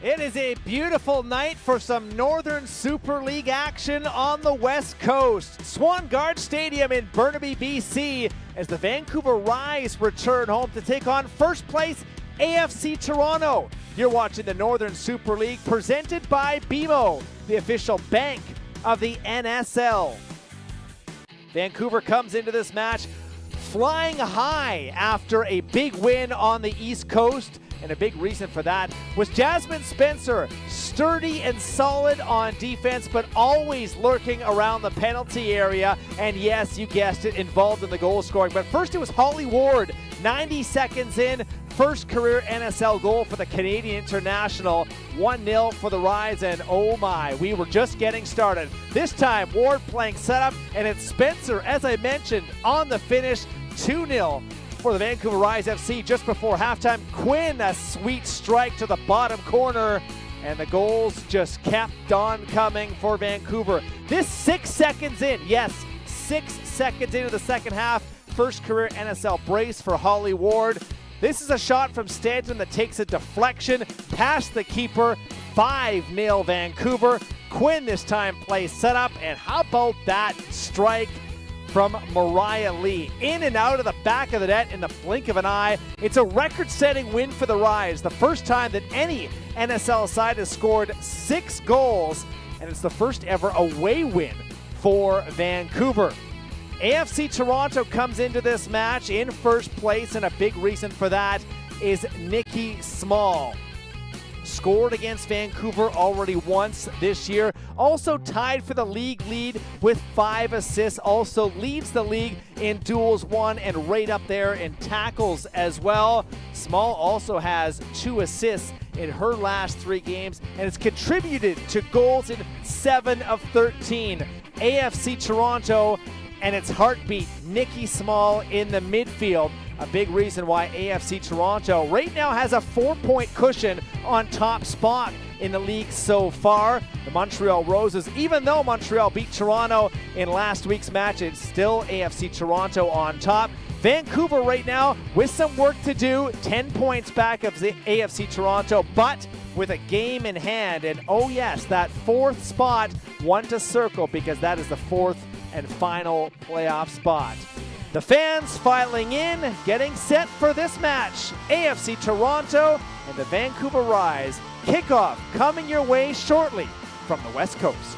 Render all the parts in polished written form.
It is a beautiful night for some Northern Super League action on the West Coast. Swan Guard Stadium in Burnaby, BC, as the Vancouver Rise return home to take on first place AFC Toronto. You're watching the Northern Super League presented by BMO, the official bank of the NSL. Vancouver comes into this match flying high after a big win on the East Coast. And a big reason for that was Jasmine Spencer, sturdy and solid on defense, but always lurking around the penalty area. And yes, you guessed it, involved in the goal scoring. But first it was Holly Ward, 90 seconds in, first career NSL goal for the Canadian international. 1-0 for the Rise, and oh my, we were just getting started. This time, Ward playing setup, and it's Spencer, as I mentioned, on the finish, 2-0. For the Vancouver Rise FC just before halftime. Quinn, a sweet strike to the bottom corner, and the goals just kept on coming for Vancouver. This 6 seconds in, yes, 6 seconds into the second half, first career NSL brace for Holly Ward. This is a shot from Stanton that takes a deflection past the keeper. 5-0 Vancouver. Quinn this time plays setup, and how about that strike from Mariah Lee? In and out of the back of the net in the blink of an eye. It's a record-setting win for the Rise. The first time that any NSL side has scored 6 goals, and it's the first ever away win for Vancouver. AFC Toronto comes into this match in first place, and a big reason for that is Nikki Small. Scored against Vancouver already once this year. Also tied for the league lead with 5 assists. Also leads the league in duels won and right up there in tackles as well. Small also has 2 assists in her last 3 games and has contributed to goals in 7 of 13. AFC Toronto and its heartbeat, Nikki Small in the midfield. A big reason why AFC Toronto right now has a 4-point cushion on top spot in the league so far. The Montreal Roses, even though Montreal beat Toronto in last week's match, it's still AFC Toronto on top. Vancouver right now with some work to do, 10 points back of the AFC Toronto, but with a game in hand. And oh yes, that 4th spot, one to circle, because that is the 4th and final playoff spot. The fans filing in, getting set for this match. AFC Toronto and the Vancouver Rise. Kickoff coming your way shortly from the West Coast.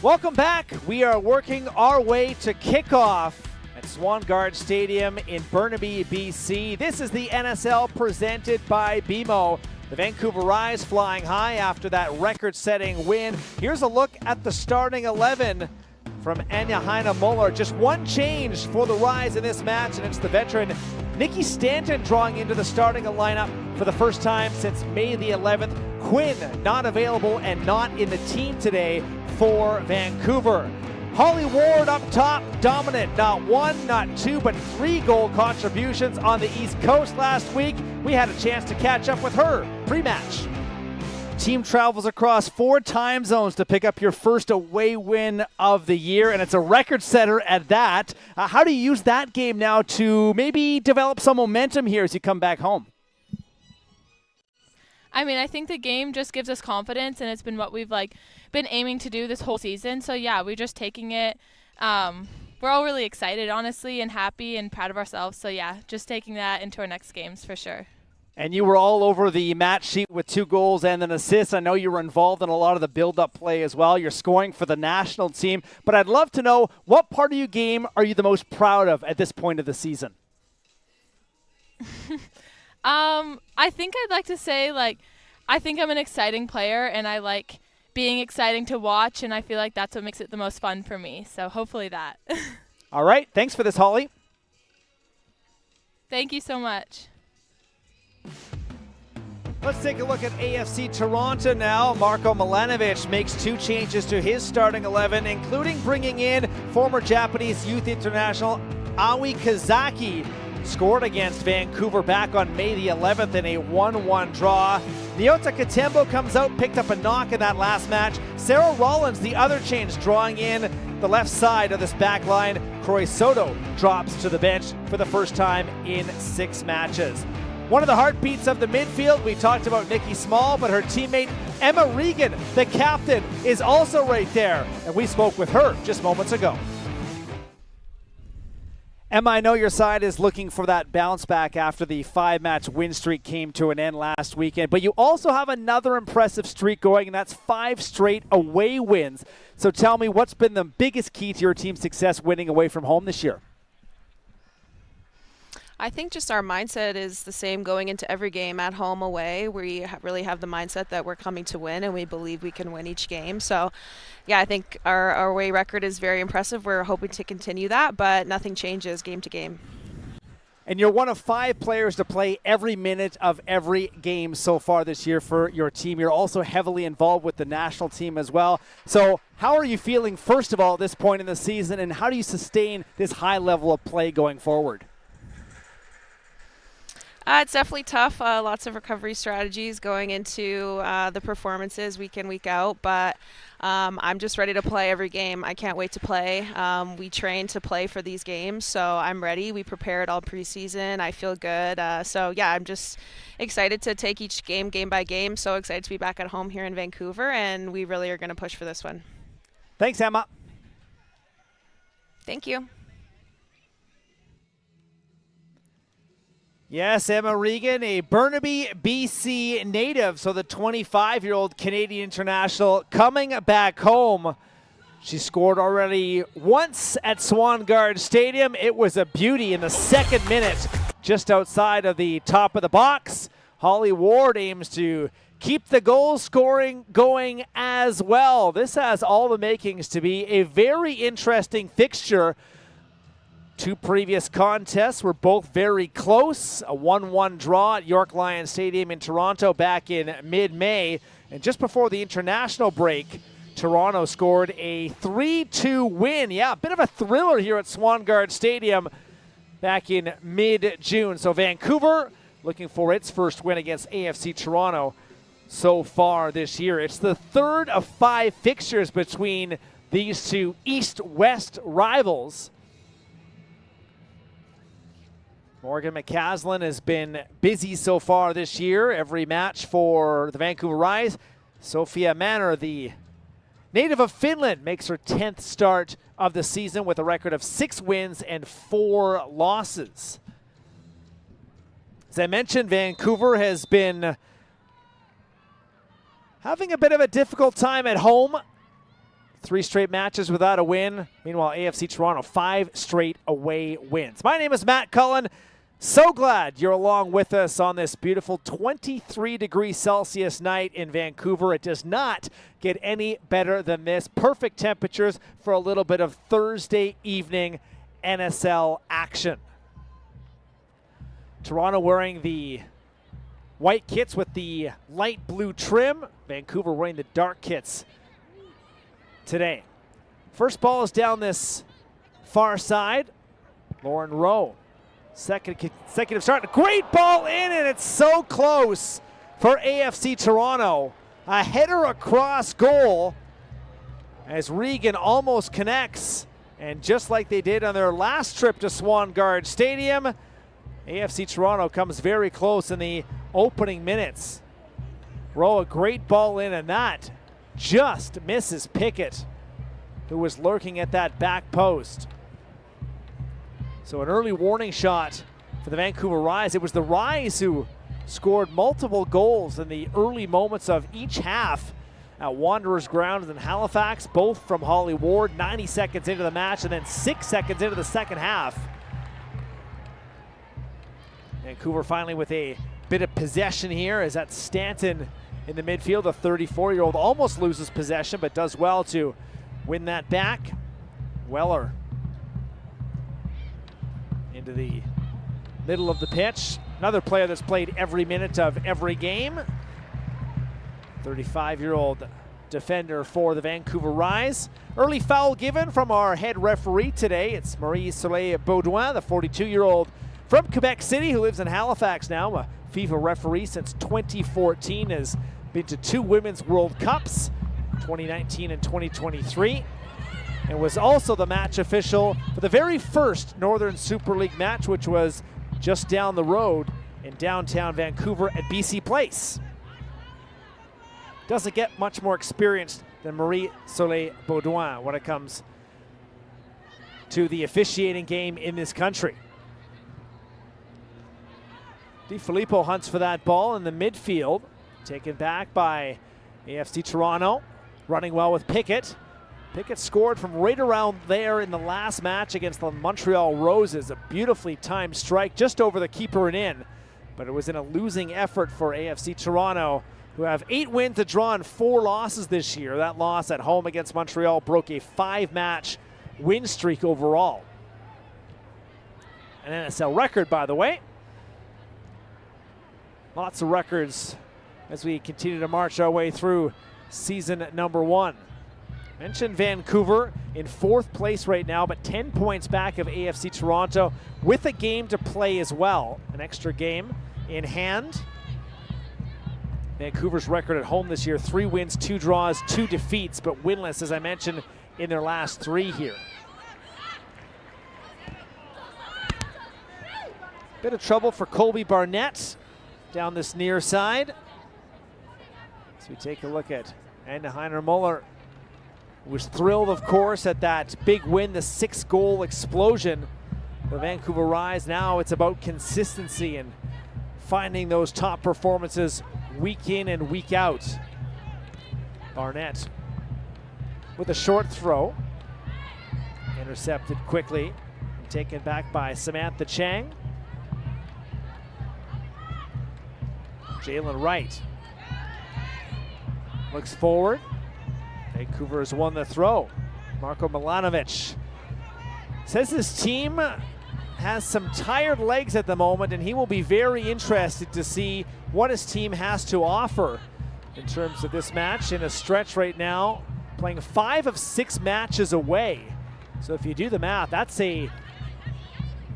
Welcome back. We are working our way to kickoff at Swan Guard Stadium in Burnaby, BC. This is the NSL presented by BMO. The Vancouver Rise flying high after that record-setting win. Here's a look at the starting 11 from Anya Heine-Muller. Just one change for the Rise in this match, and it's the veteran Nikki Stanton drawing into the starting lineup for the first time since May the 11th. Quinn not available and not in the team today for Vancouver. Holly Ward up top, dominant. Not 1, not 2, but 3 goal contributions on the East Coast last week. We had a chance to catch up with her pre-match. Team travels across 4 time zones to pick up your first away win of the year, and it's a record setter at that. How do you use that game now to maybe develop some momentum here as you come back home? I mean, I think the game just gives us confidence, and it's been what we've been aiming to do this whole season. So yeah, we're just taking it. We're all really excited, honestly, and happy and proud of ourselves. So yeah, just taking that into our next games for sure. And you were all over the match sheet with 2 goals and an assist. I know you were involved in a lot of the build-up play as well. You're scoring for the national team. But I'd love to know, what part of your game are you the most proud of at this point of the season? I think I'd like to say, like, I think I'm an exciting player, and I like being exciting to watch, and I feel like that's what makes it the most fun for me. So hopefully that. All right. Thanks for this, Holly. Thank you so much. Let's take a look at AFC Toronto now. Marko Milanovic makes 2 changes to his starting 11, including bringing in former Japanese youth international Aoi Kazaki. Scored against Vancouver back on May the 11th in a 1-1 draw. Nyota Katembo comes out, picked up a knock in that last match. Sarah Rollins, the other change, drawing in the left side of this back line. Croy Soto drops to the bench for the first time in 6 matches. One of the heartbeats of the midfield, we talked about Nikki Small, but her teammate Emma Regan, the captain, is also right there. And we spoke with her just moments ago. Emma, I know your side is looking for that bounce back after the 5-match win streak came to an end last weekend, but you also have another impressive streak going, and that's 5 straight away wins. So tell me, what's been the biggest key to your team's success winning away from home this year? I think just our mindset is the same going into every game, at home, away. We really have the mindset that we're coming to win, and we believe we can win each game. So, yeah, I think our away record is very impressive. We're hoping to continue that, but nothing changes game to game. And you're one of 5 players to play every minute of every game so far this year for your team. You're also heavily involved with the national team as well. So how are you feeling, first of all, at this point in the season, and how do you sustain this high level of play going forward? It's definitely tough. Lots of recovery strategies going into the performances week in, week out. But I'm just ready to play every game. I can't wait to play. We train to play for these games, so I'm ready. We prepared all preseason. I feel good. So, yeah, I'm just excited to take each game by game. So excited to be back at home here in Vancouver, and we really are going to push for this one. Thanks, Emma. Thank you. Yes, Emma Regan, a Burnaby, BC native, so the 25-year-old Canadian international coming back home. She scored already once at Swangard Stadium. It was a beauty in the 2nd minute, just outside of the top of the box. Holly Ward aims to keep the goal scoring going as well. This has all the makings to be a very interesting fixture. 2 previous contests were both very close. A 1-1 draw at York Lions Stadium in Toronto back in mid-May. And just before the international break, Toronto scored a 3-2 win. Yeah, a bit of a thriller here at Swangard Stadium back in mid-June. So Vancouver looking for its first win against AFC Toronto so far this year. It's the 3rd of 5 fixtures between these 2 East-West rivals. Morgan McCaslin has been busy so far this year. Every match for the Vancouver Rise. Sophia Manor, the native of Finland, makes her 10th start of the season with a record of 6 wins and 4 losses. As I mentioned, Vancouver has been having a bit of a difficult time at home. 3 straight matches without a win. Meanwhile, AFC Toronto, 5 straight away wins. My name is Matt Cullen. So glad you're along with us on this beautiful 23°C night in Vancouver. It does not get any better than this. Perfect temperatures for a little bit of Thursday evening NSL action. Toronto wearing the white kits with the light blue trim. Vancouver wearing the dark kits today. First ball is down this far side. Lauren Rowe, second consecutive start. A great ball in, and it's so close for AFC Toronto. A header across goal as Regan almost connects. And just like they did on their last trip to Swangard Stadium, AFC Toronto comes very close in the opening minutes. Rowe, a great ball in, and that just misses Pickett, who was lurking at that back post. So an early warning shot for the Vancouver Rise. It was the Rise who scored multiple goals in the early moments of each half at Wanderers ground in Halifax, both from Holly Ward, 90 seconds into the match, and then 6 seconds into the second half. Vancouver finally with a bit of possession here as that Stanton in the midfield, a 34-year-old, almost loses possession but does well to win that back. Weller into the middle of the pitch. Another player that's played every minute of every game. 35-year-old defender for the Vancouver Rise. Early foul given from our head referee today. It's Marie-Soleil Baudouin, the 42-year-old from Quebec City who lives in Halifax now, a FIFA referee since 2014, has been to 2 Women's World Cups, 2019 and 2023, and was also the match official for the very first Northern Super League match, which was just down the road in downtown Vancouver at BC Place. Doesn't get much more experienced than Marie-Soleil Baudouin when it comes to the officiating game in this country. DiFilippo hunts for that ball in the midfield, taken back by AFC Toronto, running well with Pickett. Pickett scored from right around there in the last match against the Montreal Roses. A beautifully timed strike just over the keeper and in, but it was in a losing effort for AFC Toronto, who have 8 wins to draw and 4 losses this year. That loss at home against Montreal broke a 5-match win streak overall. An NSL record, by the way. Lots of records as we continue to march our way through season number 1. Mentioned Vancouver in 4th place right now, but 10 points back of AFC Toronto with a game to play as well. An extra game in hand. Vancouver's record at home this year, 3 wins, 2 draws, 2 defeats, but winless, as I mentioned, in their last 3 here. Bit of trouble for Colby Barnett down this near side. As we take a look at Anna Heiner-Muller, who was thrilled, of course, at that big win, the 6-goal explosion. The Vancouver Rise, now it's about consistency and finding those top performances week in and week out. Barnett with a short throw. Intercepted quickly and taken back by Samantha Chang. Jalen Wright looks forward. Vancouver has won the throw. Marko Milanovic says his team has some tired legs at the moment, and he will be very interested to see what his team has to offer in terms of this match in a stretch right now, playing 5 of 6 matches away. So if you do the math, that's a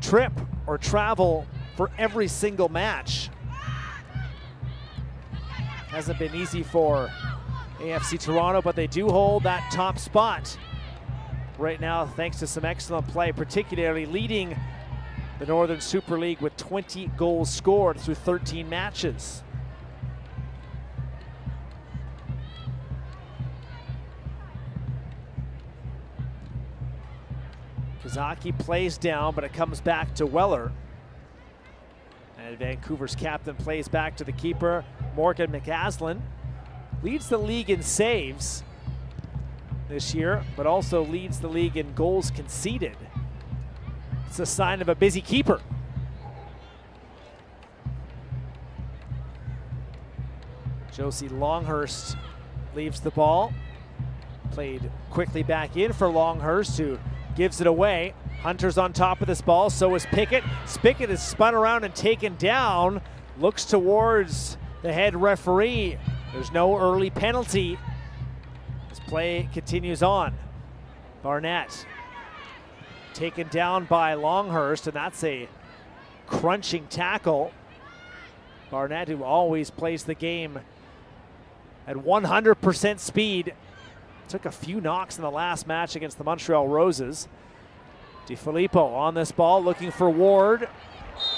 trip or travel for every single match. Hasn't been easy for AFC Toronto, but they do hold that top spot right now thanks to some excellent play, particularly leading the Northern Super League with 20 goals scored through 13 matches. Kazaki plays down, but it comes back to Weller. And Vancouver's captain plays back to the keeper, Morgan McCaslin. Leads the league in saves this year, but also leads the league in goals conceded. It's a sign of a busy keeper. Josie Longhurst leaves the ball. Played quickly back in for Longhurst, who gives it away. Hunter's on top of this ball, so is Pickett. Pickett is spun around and taken down. Looks towards the head referee. There's no early penalty. This play continues on. Barnett taken down by Longhurst, and that's a crunching tackle. Barnett, who always plays the game at 100% speed, took a few knocks in the last match against the Montreal Roses. DiFilippo on this ball, looking for Ward.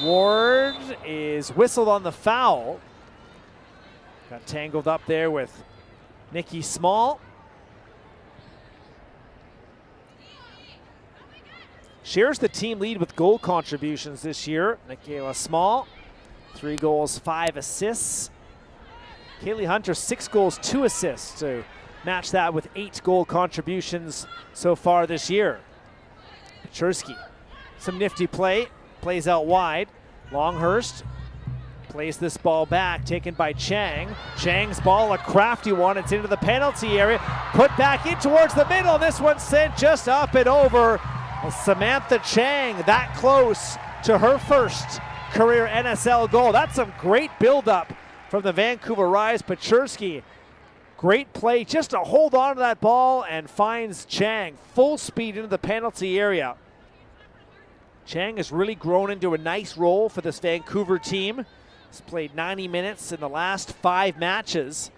Ward is whistled on the foul. Got tangled up there with Nikki Small. Shares the team lead with goal contributions this year. Michaela Small, 3 goals, 5 assists. Kaylee Hunter, 6 goals, 2 assists to match that with 8 goal contributions so far this year. Pechersky, some nifty play, plays out wide. Longhurst Plays this ball back, taken by Chang. Chang's ball, a crafty one. It's into the penalty area. Put back in towards the middle. This one sent just up and over. Samantha Chang, that close to her first career NSL goal. That's some great buildup from the Vancouver Rise. Paczurski, great play just to hold on to that ball and finds Chang full speed into the penalty area. Chang has really grown into a nice role for this Vancouver team. He's played 90 minutes in the last 5 matches.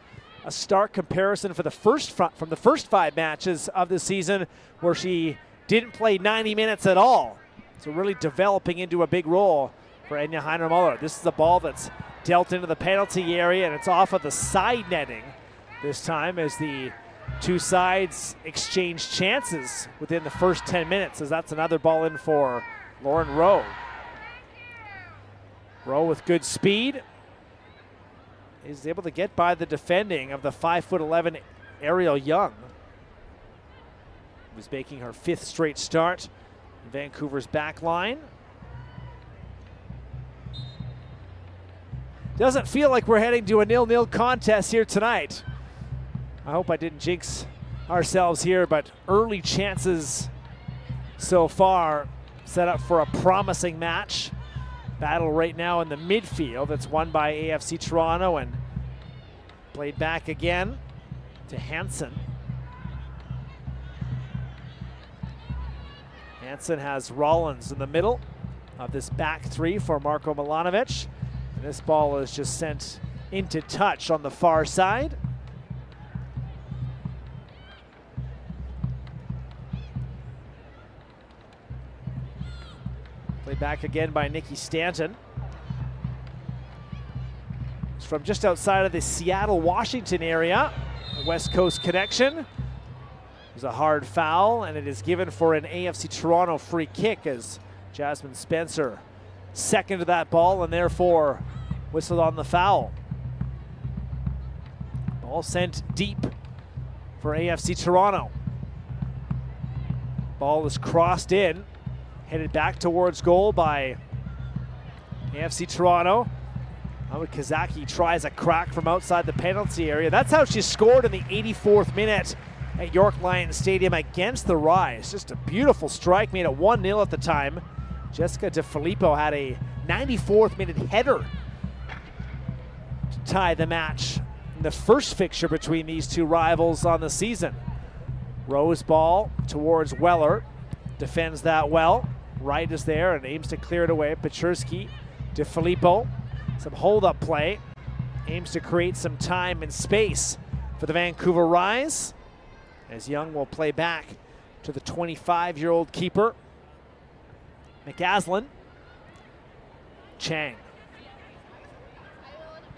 A stark comparison for from the first 5 matches of the season where she didn't play 90 minutes at all. So really developing into a big role for Enya Heiner-Muller. This is a ball that's dealt into the penalty area, and it's off of the side netting this time as the two sides exchange chances within the first 10 minutes, as that's another ball in for Lauren Rowe. Rowe with good speed is able to get by the defending of the 5'11" Ariel Young, who's making her 5th straight start in Vancouver's back line. Doesn't feel like we're heading to a 0-0 contest here tonight. I hope I didn't jinx ourselves here, but early chances so far set up for a promising match. Battle right now in the midfield. It's won by AFC Toronto and played back again to Hansen. Hansen has Rollins in the middle of this back 3 for Marko Milanovic. And this ball is just sent into touch on the far side. Played back again by Nikki Stanton. It's from just outside of the Seattle, Washington area. A West Coast connection. There's a hard foul, and it is given for an AFC Toronto free kick as Jasmine Spencer seconded that ball and therefore whistled on the foul. Ball sent deep for AFC Toronto. Ball is crossed in. Headed back towards goal by AFC Toronto. Ahmed Kazaki tries a crack from outside the penalty area. That's how she scored in the 84th minute at York Lions Stadium against the Rise. Just a beautiful strike, made it 1-0 at the time. Jessica DeFilippo had a 94th minute header to tie the match in the first fixture between these two rivals on the season. Rose ball towards Weller. Defends that well. Wright is there and aims to clear it away. Paczurski, DeFilippo, some hold-up play. Aims to create some time and space for the Vancouver Rise, as Young will play back to the 25-year-old keeper, McAslin. Chang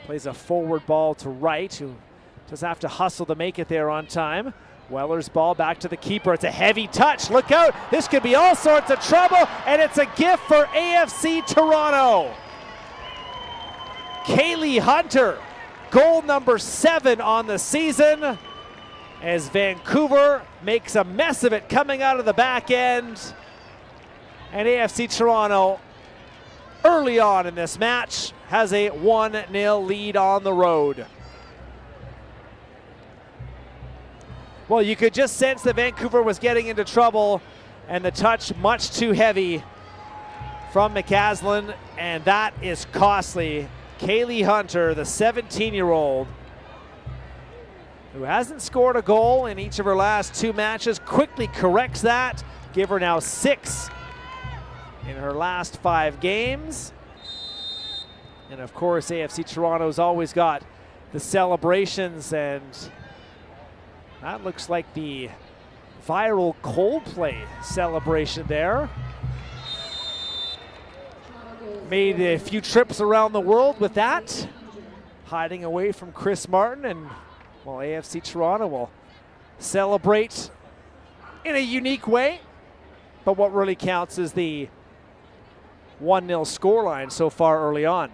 plays a forward ball to Wright, who does have to hustle to make it there on time. Weller's ball back to the keeper. It's a heavy touch. Look out. This could be all sorts of trouble, and it's a gift for AFC Toronto. Kaylee Hunter, goal number 7 on the season, as Vancouver makes a mess of it coming out of the back end. And AFC Toronto, early on in this match, has a 1-0 lead on the road. Well, you could just sense that Vancouver was getting into trouble, and the touch much too heavy from McAslin, and that is costly. Kaylee Hunter, the 17-year-old, who hasn't scored a goal in each of her last 2 matches, quickly corrects that. Give her now 6 in her last 5 games. And of course, AFC Toronto's always got the celebrations, and that looks like the viral Coldplay celebration there. Made a few trips around the world with that, hiding away from Chris Martin, and well, AFC Toronto will celebrate in a unique way. But what really counts is the 1-0 scoreline so far early on.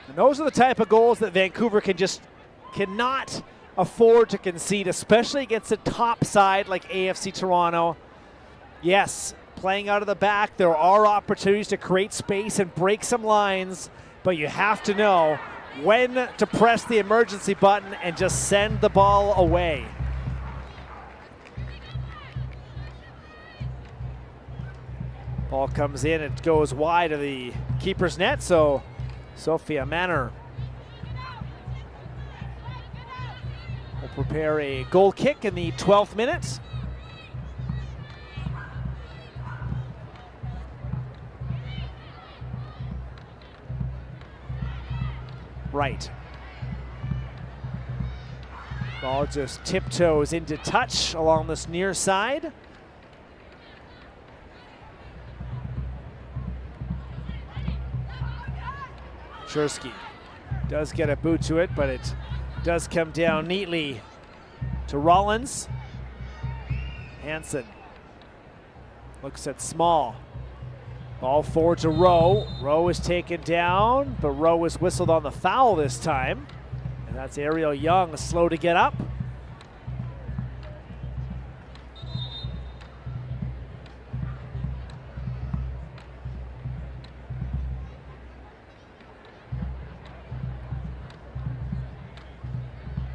And those are the type of goals that Vancouver cannot afford to concede, especially against a top side like AFC Toronto. Yes, playing out of the back. There are opportunities to create space and break some lines, but you have to know when to press the emergency button and just send the ball away. Ball comes in, it goes wide of the keeper's net, so Sophia Manor will prepare a goal kick in the 12th minute. Right. Ball just tiptoes into touch along this near side. Chersky does get a boot to it, but it does come down neatly to Rollins. Hansen looks at Small. Ball forward to Rowe. Rowe is taken down, but Rowe is whistled on the foul this time. And that's Ariel Young, slow to get up.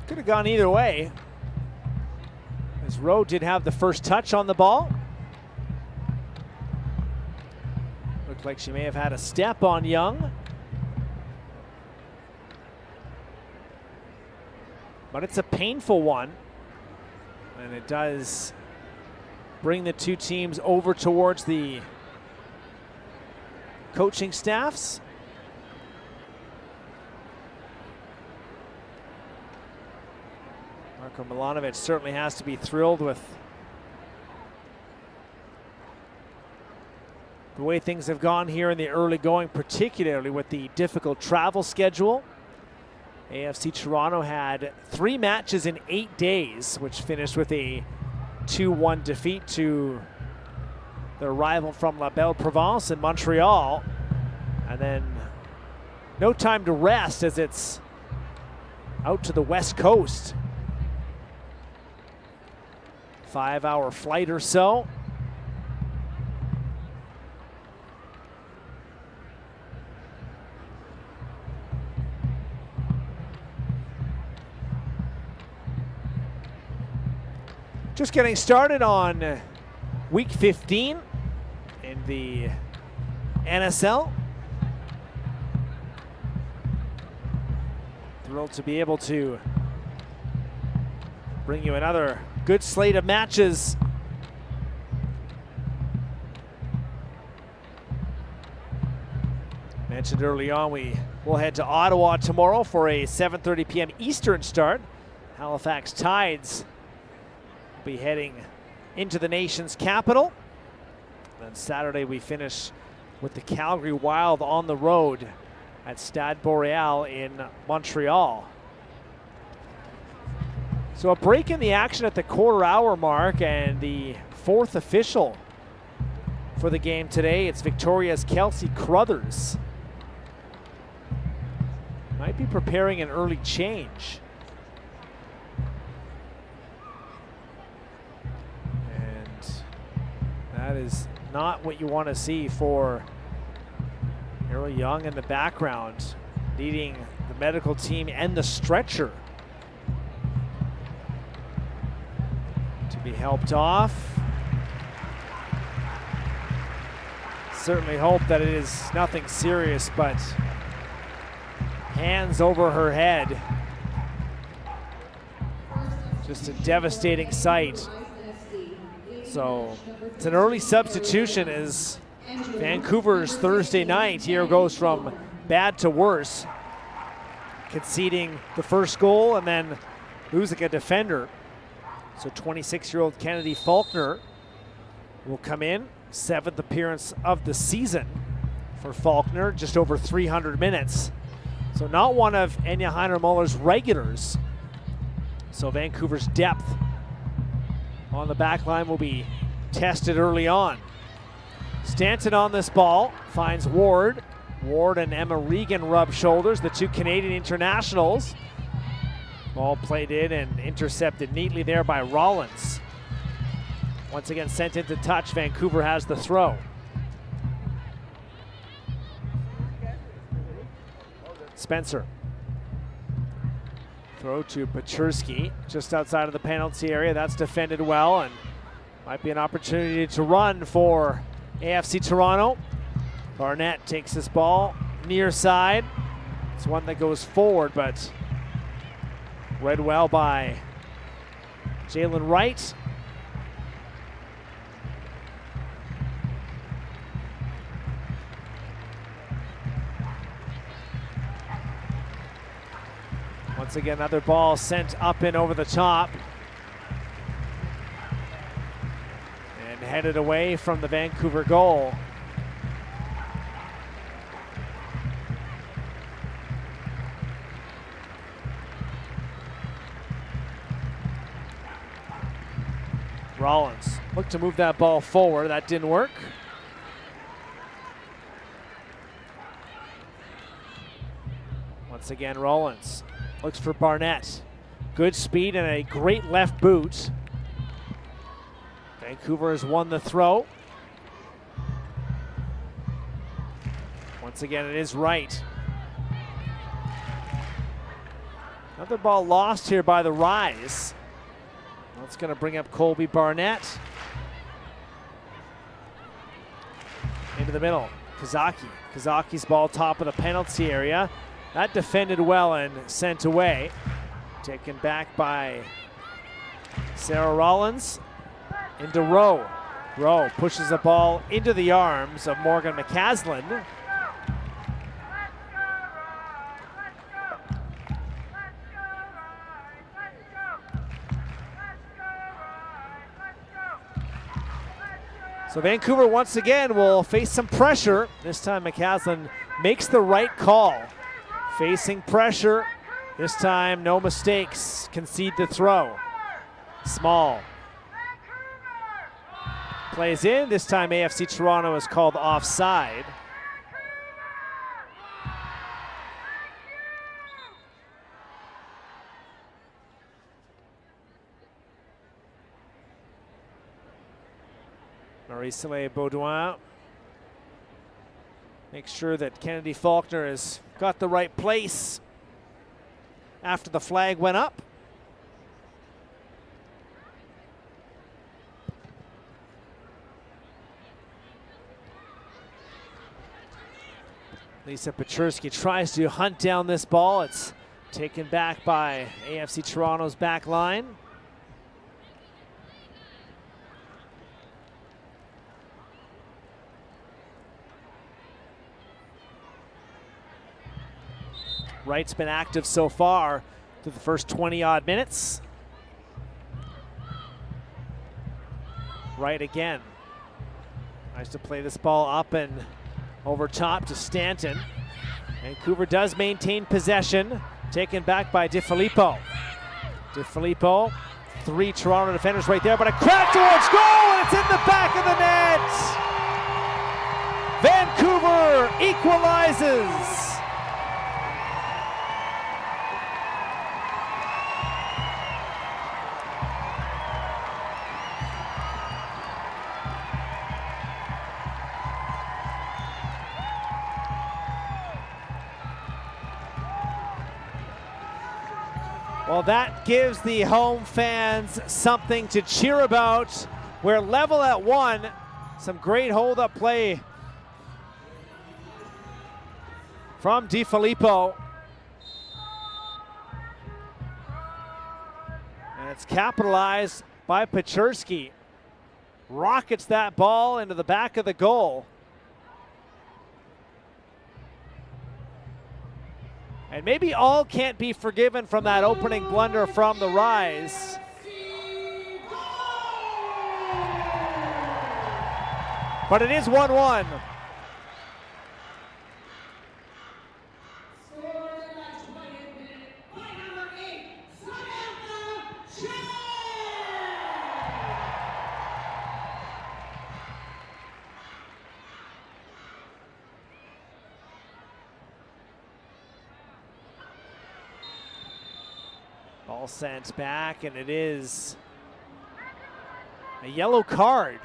Could have gone either way, as Rowe did have the first touch on the ball. Looked like she may have had a step on Young. But it's a painful one, and it does bring the two teams over towards the coaching staffs. Marko Milanovic certainly has to be thrilled with the way things have gone here in the early going, particularly with the difficult travel schedule. AFC Toronto had 3 matches in 8 days, which finished with a 2-1 defeat to their rival from La Belle Province in Montreal. And then no time to rest as it's out to the West Coast. 5-hour flight or so. Just getting started on week 15 in the NSL. Thrilled to be able to bring you another good slate of matches. Mentioned early on, we will head to Ottawa tomorrow for a 7:30 p.m. Eastern start. Halifax Tides will be heading into the nation's capital. Then Saturday we finish with the Calgary Wild on the road at Stade Boreal in Montreal. So a break in the action at the quarter-hour mark, and the 4th official for the game today. It's Victoria's Kelsey Crothers. Might be preparing an early change. And that is not what you want to see for Ariel Young in the background, leading the medical team and the stretcher. Be helped off. Certainly hope that it is nothing serious, but hands over her head. Just a devastating sight. So it's an early substitution as Vancouver's Thursday night here goes from bad to worse, conceding the first goal and then losing a defender. So 26-year-old Kennedy Faulkner will come in. 7th appearance of the season for Faulkner, just over 300 minutes. So not one of Enya Heinermuller's regulars. So Vancouver's depth on the back line will be tested early on. Stanton on this ball, finds Ward. Ward and Emma Regan rub shoulders, the two Canadian internationals. Ball played in and intercepted neatly there by Rollins. Once again sent into touch. Vancouver has the throw. Spencer. Throw to Paczerski, just outside of the penalty area. That's defended well, and might be an opportunity to run for AFC Toronto. Barnett takes this ball near side. It's one that goes forward, but read well by Jalen Wright. Once again, another ball sent up and over the top. And headed away from the Vancouver goal. Rollins looked to move that ball forward. That didn't work. Once again, Rollins looks for Barnett. Good speed and a great left boot. Vancouver has won the throw. Once again, it is Wright. Another ball lost here by the Rise. That's going to bring up Colby Barnett. Into the middle, Kazaki. Kazaki's ball top of the penalty area. That defended well and sent away. Taken back by Sarah Rollins. Into Rowe. Rowe pushes the ball into the arms of Morgan McCaslin. So Vancouver once again will face some pressure. This time McCaslin makes the right call. Facing pressure. This time no mistakes. Concede the throw. Small. Plays in. This time AFC Toronto is called offside. Marie-Soleil Baudouin makes sure that Kennedy Faulkner has got the right place after the flag went up. Lisa Paczerski tries to hunt down this ball. It's taken back by AFC Toronto's back line. Wright's been active so far through the first 20-odd minutes. Wright again. Tries to play this ball up and over top to Stanton. Vancouver does maintain possession. Taken back by DiFilippo. DiFilippo, 3 Toronto defenders right there, but a crack towards goal, and it's in the back of the net. Vancouver equalizes. Well, that gives the home fans something to cheer about. We're level at 1. Some great hold-up play from DiFilippo. And it's capitalized by Paczerski. Rockets that ball into the back of the goal. And maybe all can't be forgiven from that opening blunder from the Rise. But it is 1-1. Ball sent back, and it is A yellow card.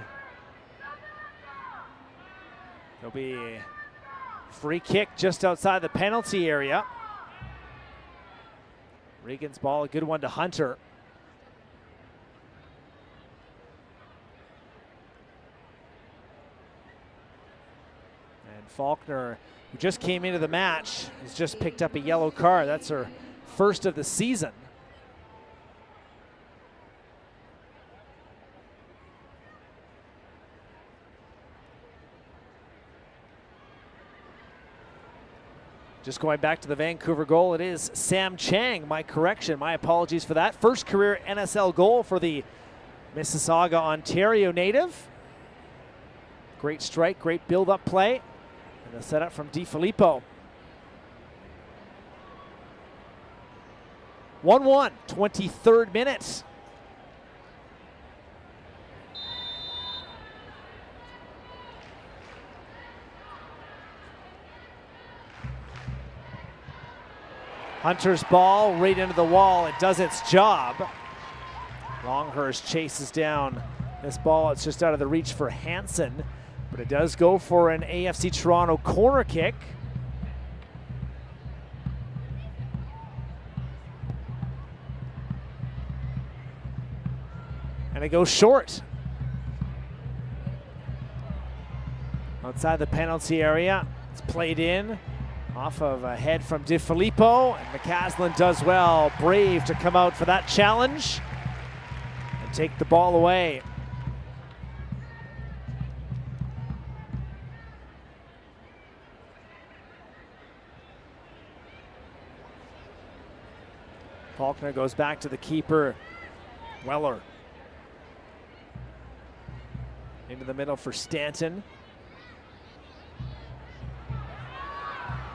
There'll be a free kick just outside the penalty area. Regan's ball, a good one to Hunter. And Faulkner, who just came into the match, has just picked up a yellow card. That's her first of the season. Just going back to the Vancouver goal, it is Sam Chang. My correction, my apologies for that. First career NSL goal for the Mississauga, Ontario native. Great strike, great build-up play. And the setup from DiFilippo. 1-1, 23rd minute. Hunter's ball right into the wall. It does its job. Longhurst chases down this ball. It's just out of the reach for Hansen, but it does go for an AFC Toronto corner kick. And it goes short. Outside the penalty area. It's played in. Off of a head from DiFilippo, and McCaslin does well. Brave to come out for that challenge and take the ball away. Faulkner goes back to the keeper, Weller. Into the middle for Stanton.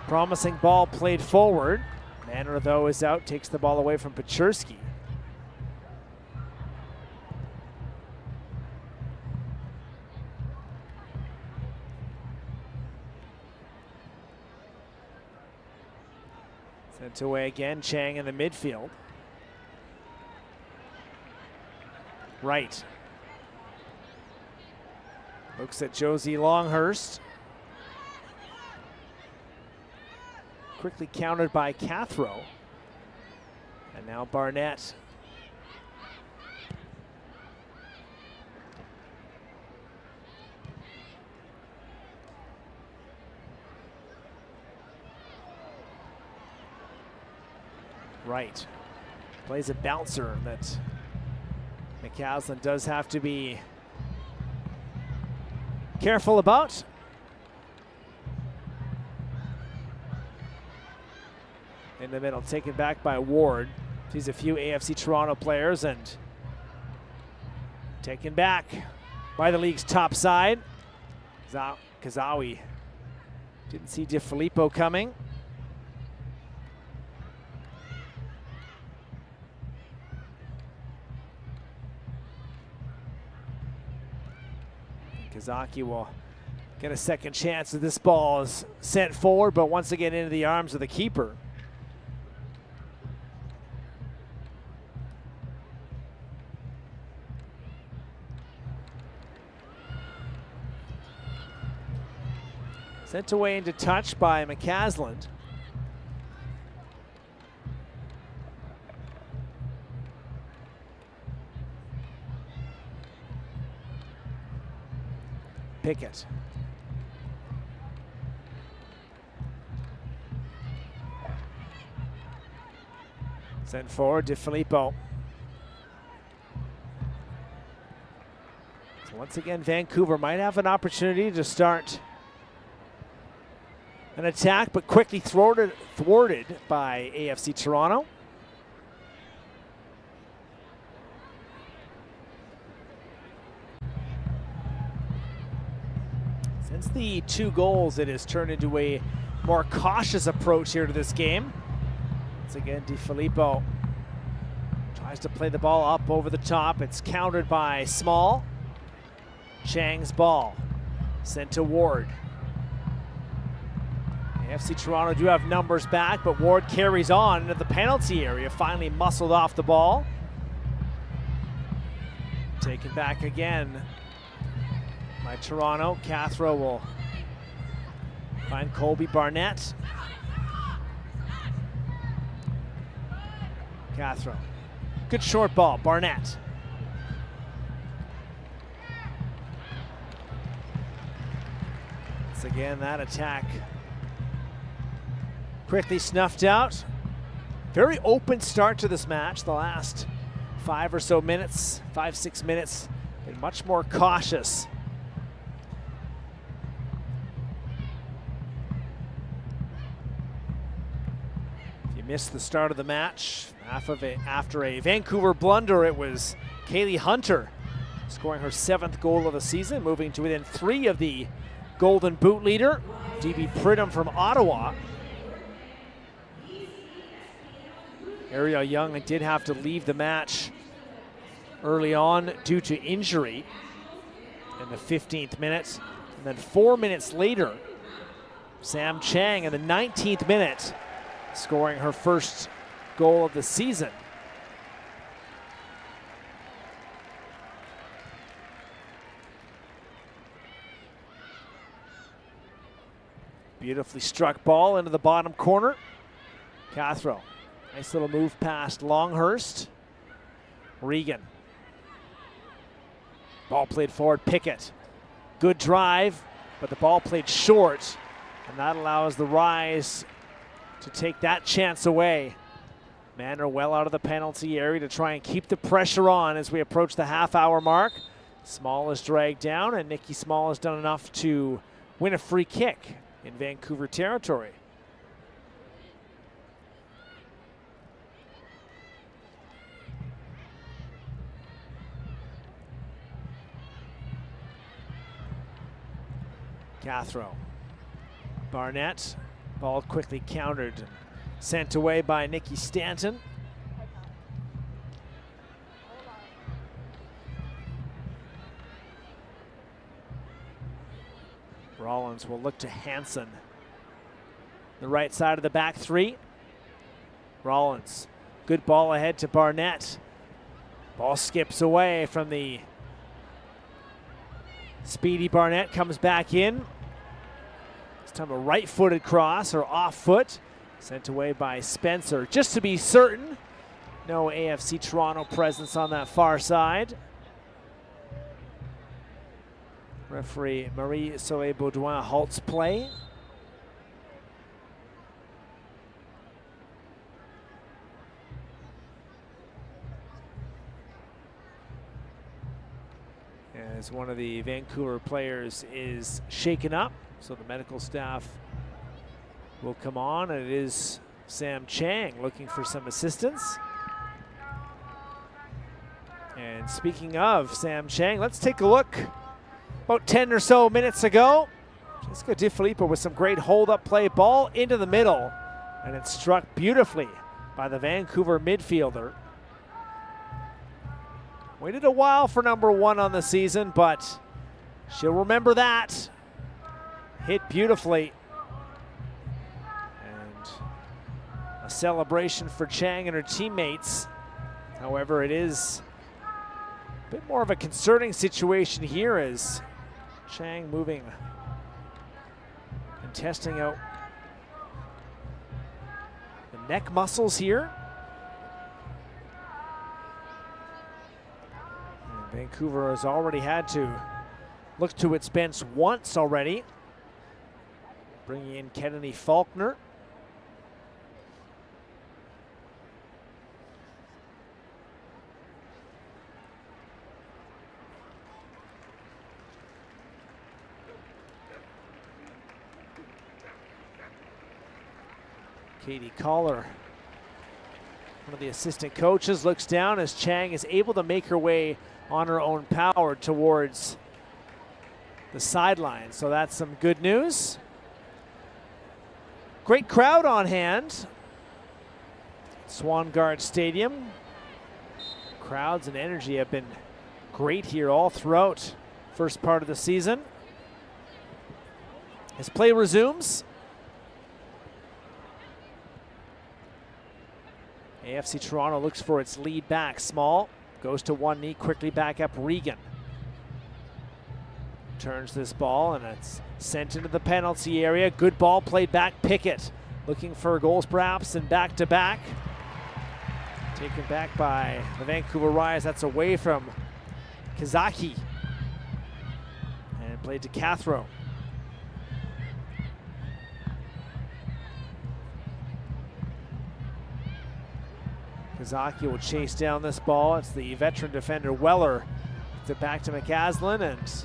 Promising ball played forward. Manor, though, is out, takes the ball away from Pachurski. Sent away again, Chang in the midfield. Right. Looks at Josie Longhurst. Quickly countered by Cathro. And now Barnett. Right. Plays a bouncer that McCaslin does have to be careful about. In the middle, taken back by Ward. Sees a few AFC Toronto players and taken back by the league's top side. Kazawi didn't see DiFilippo coming. Kazaki will get a second chance as this ball is sent forward, but once again into the arms of the keeper. Sent away into touch by McCaslin. Pickett. Sent forward to DiFilippo. So once again, Vancouver might have an opportunity to start an attack, but quickly thwarted by AFC Toronto. Since the 2 goals, it has turned into a more cautious approach here to this game. Once again, DiFilippo tries to play the ball up over the top. It's countered by Small. Chang's ball sent to Ward. AFC Toronto do have numbers back, but Ward carries on into the penalty area, finally muscled off the ball. Taken back again by Toronto. Cathro will find Colby Barnett. Cathro. Good short ball. Barnett. Once again, that attack quickly snuffed out. Very open start to this match. The last 5 or so minutes, 5-6 minutes, been much more cautious. If you missed the start of the match, after a Vancouver blunder, it was Kaylee Hunter scoring her 7th goal of the season, moving to within 3 of the Golden Boot leader, DB Pridham from Ottawa. Ariel Young did have to leave the match early on due to injury in the 15th minute. And then 4 minutes later, Sam Chang in the 19th minute scoring her first goal of the season. Beautifully struck ball into the bottom corner. Cathro. Nice little move past Longhurst. Regan. Ball played forward, Pickett. Good drive, but the ball played short, and that allows the Rise to take that chance away. Men are well out of the penalty area to try and keep the pressure on as we approach the half-hour mark. Small is dragged down, and Nikki Small has done enough to win a free kick in Vancouver territory. Cathro. Barnett. Ball quickly countered and sent away by Nikki Stanton. Rollins will look to Hansen. The right side of the back three. Rollins. Good ball ahead to Barnett. Ball skips away from the speedy Barnett, comes back in. This time a right-footed cross or off foot. Sent away by Spencer. Just to be certain, no AFC Toronto presence on that far side. Referee Marie-Soleil Baudouin halts play. As one of the Vancouver players is shaken up, so the medical staff will come on, and it is Sam Chang looking for some assistance. And speaking of Sam Chang, let's take a look. About 10 or so minutes ago, Jessica DiFilippo with some great hold-up play, ball into the middle, and it's struck beautifully by the Vancouver midfielder. Waited a while for number 1 on the season, but she'll remember that. Hit beautifully. And a celebration for Chang and her teammates. However, it is a bit more of a concerning situation here as Chang moving and testing out the neck muscles here. Vancouver has already had to look to its bench once already. Bringing in Kennedy Faulkner. Katie Collar, one of the assistant coaches, looks down as Chang is able to make her way on her own power towards the sideline. So that's some good news. Great crowd on hand. Swangard Stadium. Crowds and energy have been great here all throughout first part of the season. As play resumes, AFC Toronto looks for its lead back. Small Goes to one knee, quickly back up Regan. Turns this ball and it's sent into the penalty area. Good ball played back. Pickett looking for goals perhaps and back-to-back. Taken back by the Vancouver Rise. That's away from Kazaki. And played to Cathro. Kazaki will chase down this ball. It's the veteran defender Weller. Gets it back to McCaslin, and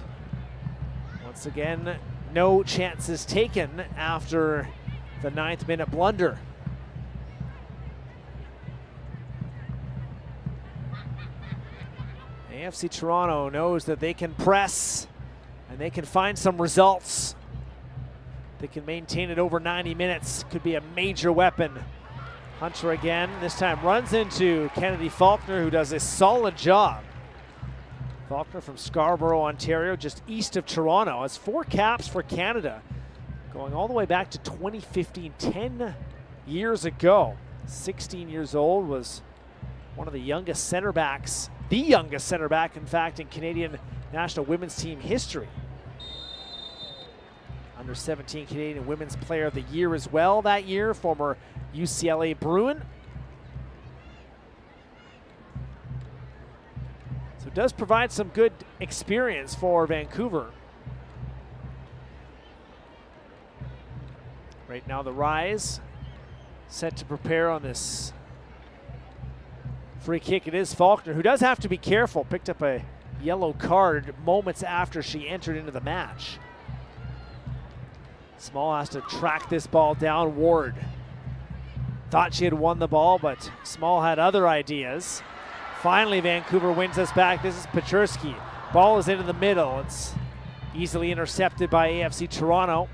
once again, no chances taken after the 9th minute blunder. AFC Toronto knows that they can press and they can find some results. They can maintain it over 90 minutes. Could be a major weapon. Hunter again, this time runs into Kennedy Faulkner, who does a solid job. Faulkner from Scarborough, Ontario, just east of Toronto, has 4 caps for Canada, going all the way back to 2015, 10 years ago. 16 years old, was one of the youngest center backs, the youngest center back, in fact, in Canadian national women's team history. Under 17 Canadian Women's Player of the Year as well that year, former UCLA Bruin. So it does provide some good experience for Vancouver. Right now the Rise set to prepare on this free kick. It is Faulkner, who does have to be careful. Picked up a yellow card moments after she entered into the match. Small has to track this ball down. Ward thought she had won the ball, but Small had other ideas. Finally, Vancouver wins us back. This is Pechersky. Ball is into the middle. It's easily intercepted by AFC Toronto.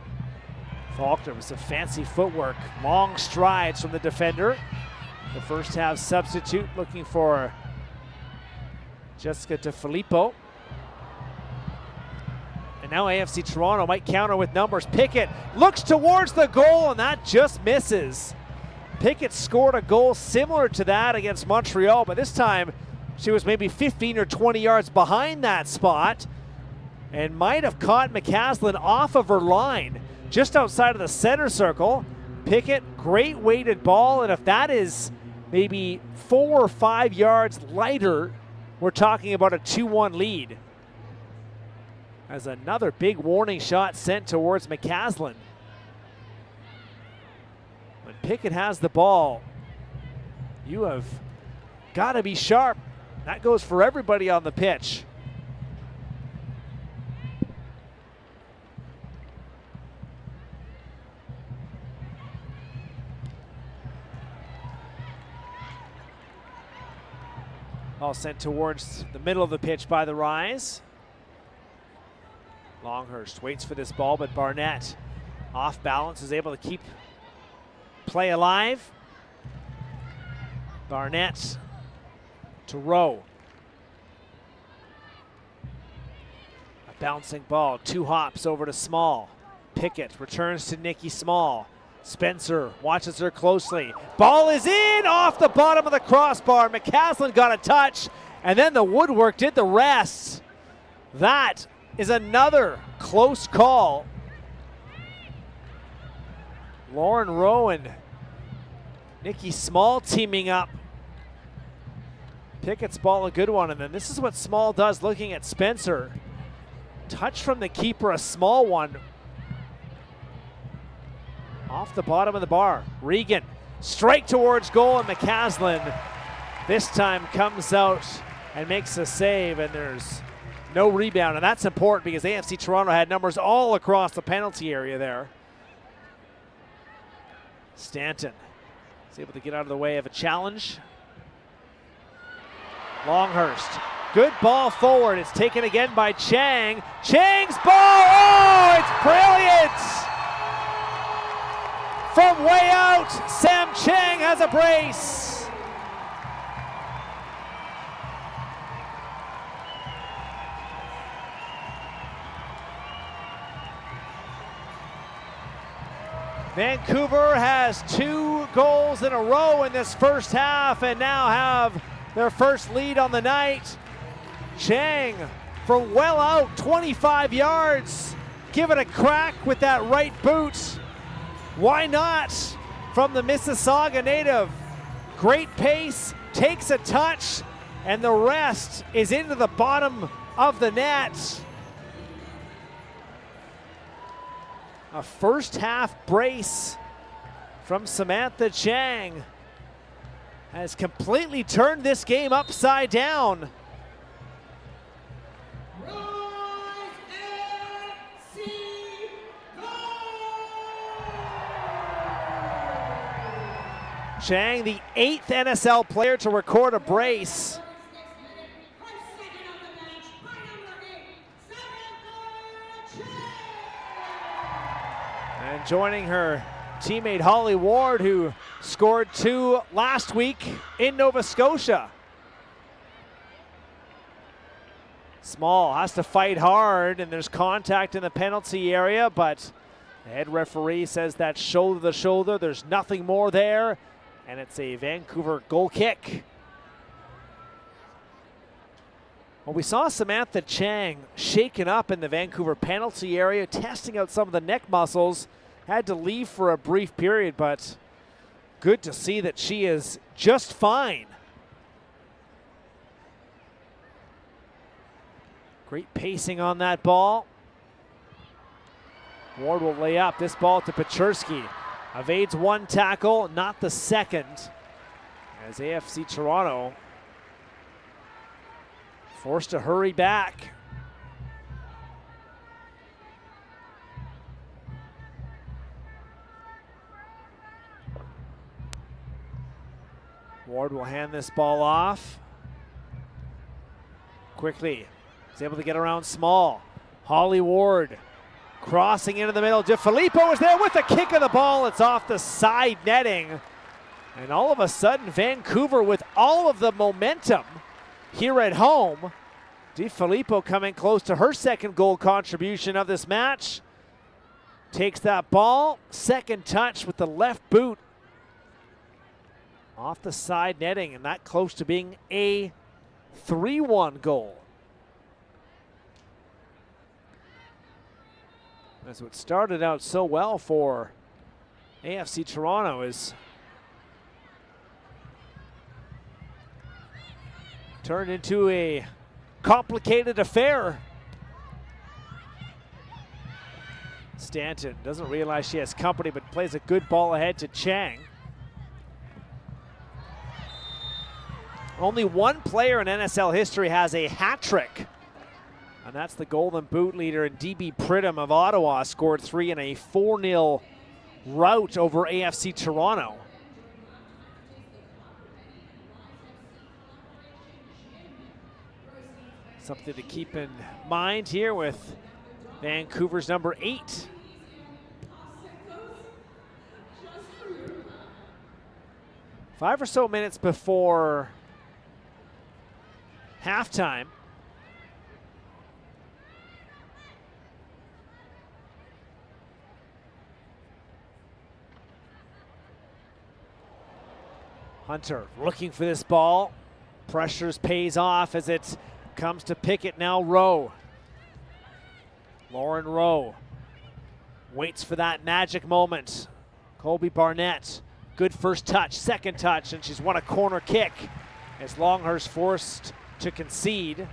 Faulkner with some fancy footwork. Long strides from the defender. The first half substitute looking for Jessica DeFilippo. And now AFC Toronto might counter with numbers. Pickett looks towards the goal, and that just misses. Pickett scored a goal similar to that against Montreal, but this time she was maybe 15 or 20 yards behind that spot and might have caught McCaslin off of her line just outside of the center circle. Pickett, great weighted ball, and if that is maybe 4 or 5 yards lighter, we're talking about a 2-1 lead. As another big warning shot sent towards McCaslin. When Pickett has the ball, you have got to be sharp. That goes for everybody on the pitch. Ball sent towards the middle of the pitch by the Rise. Longhurst waits for this ball, but Barnett, off balance, is able to keep play alive. Barnett to Rowe. A bouncing ball, 2 hops over to Small. Pickett returns to Nikki Small. Spencer watches her closely. Ball is in off the bottom of the crossbar. McCaslin got a touch, and then the woodwork did the rest. That is another close call. Lauren Rowe and Nikki Small teaming up. Pickett's ball, a good one, and then this is what Small does looking at Spencer. Touch from the keeper, a small one. Off the bottom of the bar. Regan, straight towards goal, and McCaslin this time comes out and makes a save, and there's no rebound, and that's important because AFC Toronto had numbers all across the penalty area there. Stanton is able to get out of the way of a challenge. Longhurst, good ball forward. It's taken again by Chang. Chang's ball, oh, it's brilliant! From way out, Sam Chang has a brace. Vancouver has 2 goals in a row in this first half and now have their first lead on the night. Chang from well out, 25 yards. Give it a crack with that right boot. Why not? From the Mississauga native. Great pace, takes a touch, and the rest is into the bottom of the net. A first half brace from Samantha Chang has completely turned this game upside down. Chang, the 8th NSL player to record a brace. And joining her teammate Holly Ward, who scored 2 last week in Nova Scotia. Small has to fight hard, and there's contact in the penalty area, but the head referee says that's shoulder to shoulder. There's nothing more there, and it's a Vancouver goal kick. Well, we saw Samantha Chang shaken up in the Vancouver penalty area, testing out some of the neck muscles. Had to leave for a brief period, but good to see that she is just fine. Great pacing on that ball. Ward will lay up this ball to Pechersky. Evades one tackle, not the second, as AFC Toronto forced to hurry back. Ward will hand this ball off. Quickly, he's able to get around Small. Holly Ward crossing into the middle. DeFilippo is there with the kick of the ball. It's off the side netting. And all of a sudden, Vancouver with all of the momentum here at home. DeFilippo coming close to her second goal contribution of this match. Takes that ball, second touch with the left boot. Off the side netting, and that close to being a 3-1 goal. As what started out so well for AFC Toronto is turned into a complicated affair. Stanton doesn't realize she has company, but plays a good ball ahead to Chang. Only one player in NSL history has a hat trick, and that's the Golden Boot leader in DB Pridham of Ottawa. Scored 3 in a 4-0 rout over AFC Toronto. Something to keep in mind here with Vancouver's number 8. Five or so minutes before halftime, Hunter looking for this ball. Pressures pays off as it comes to Pickett, now Rowe. Lauren Rowe waits for that magic moment. Colby Barnett, good first touch, second touch, and she's won a corner kick as Longhurst forced to concede.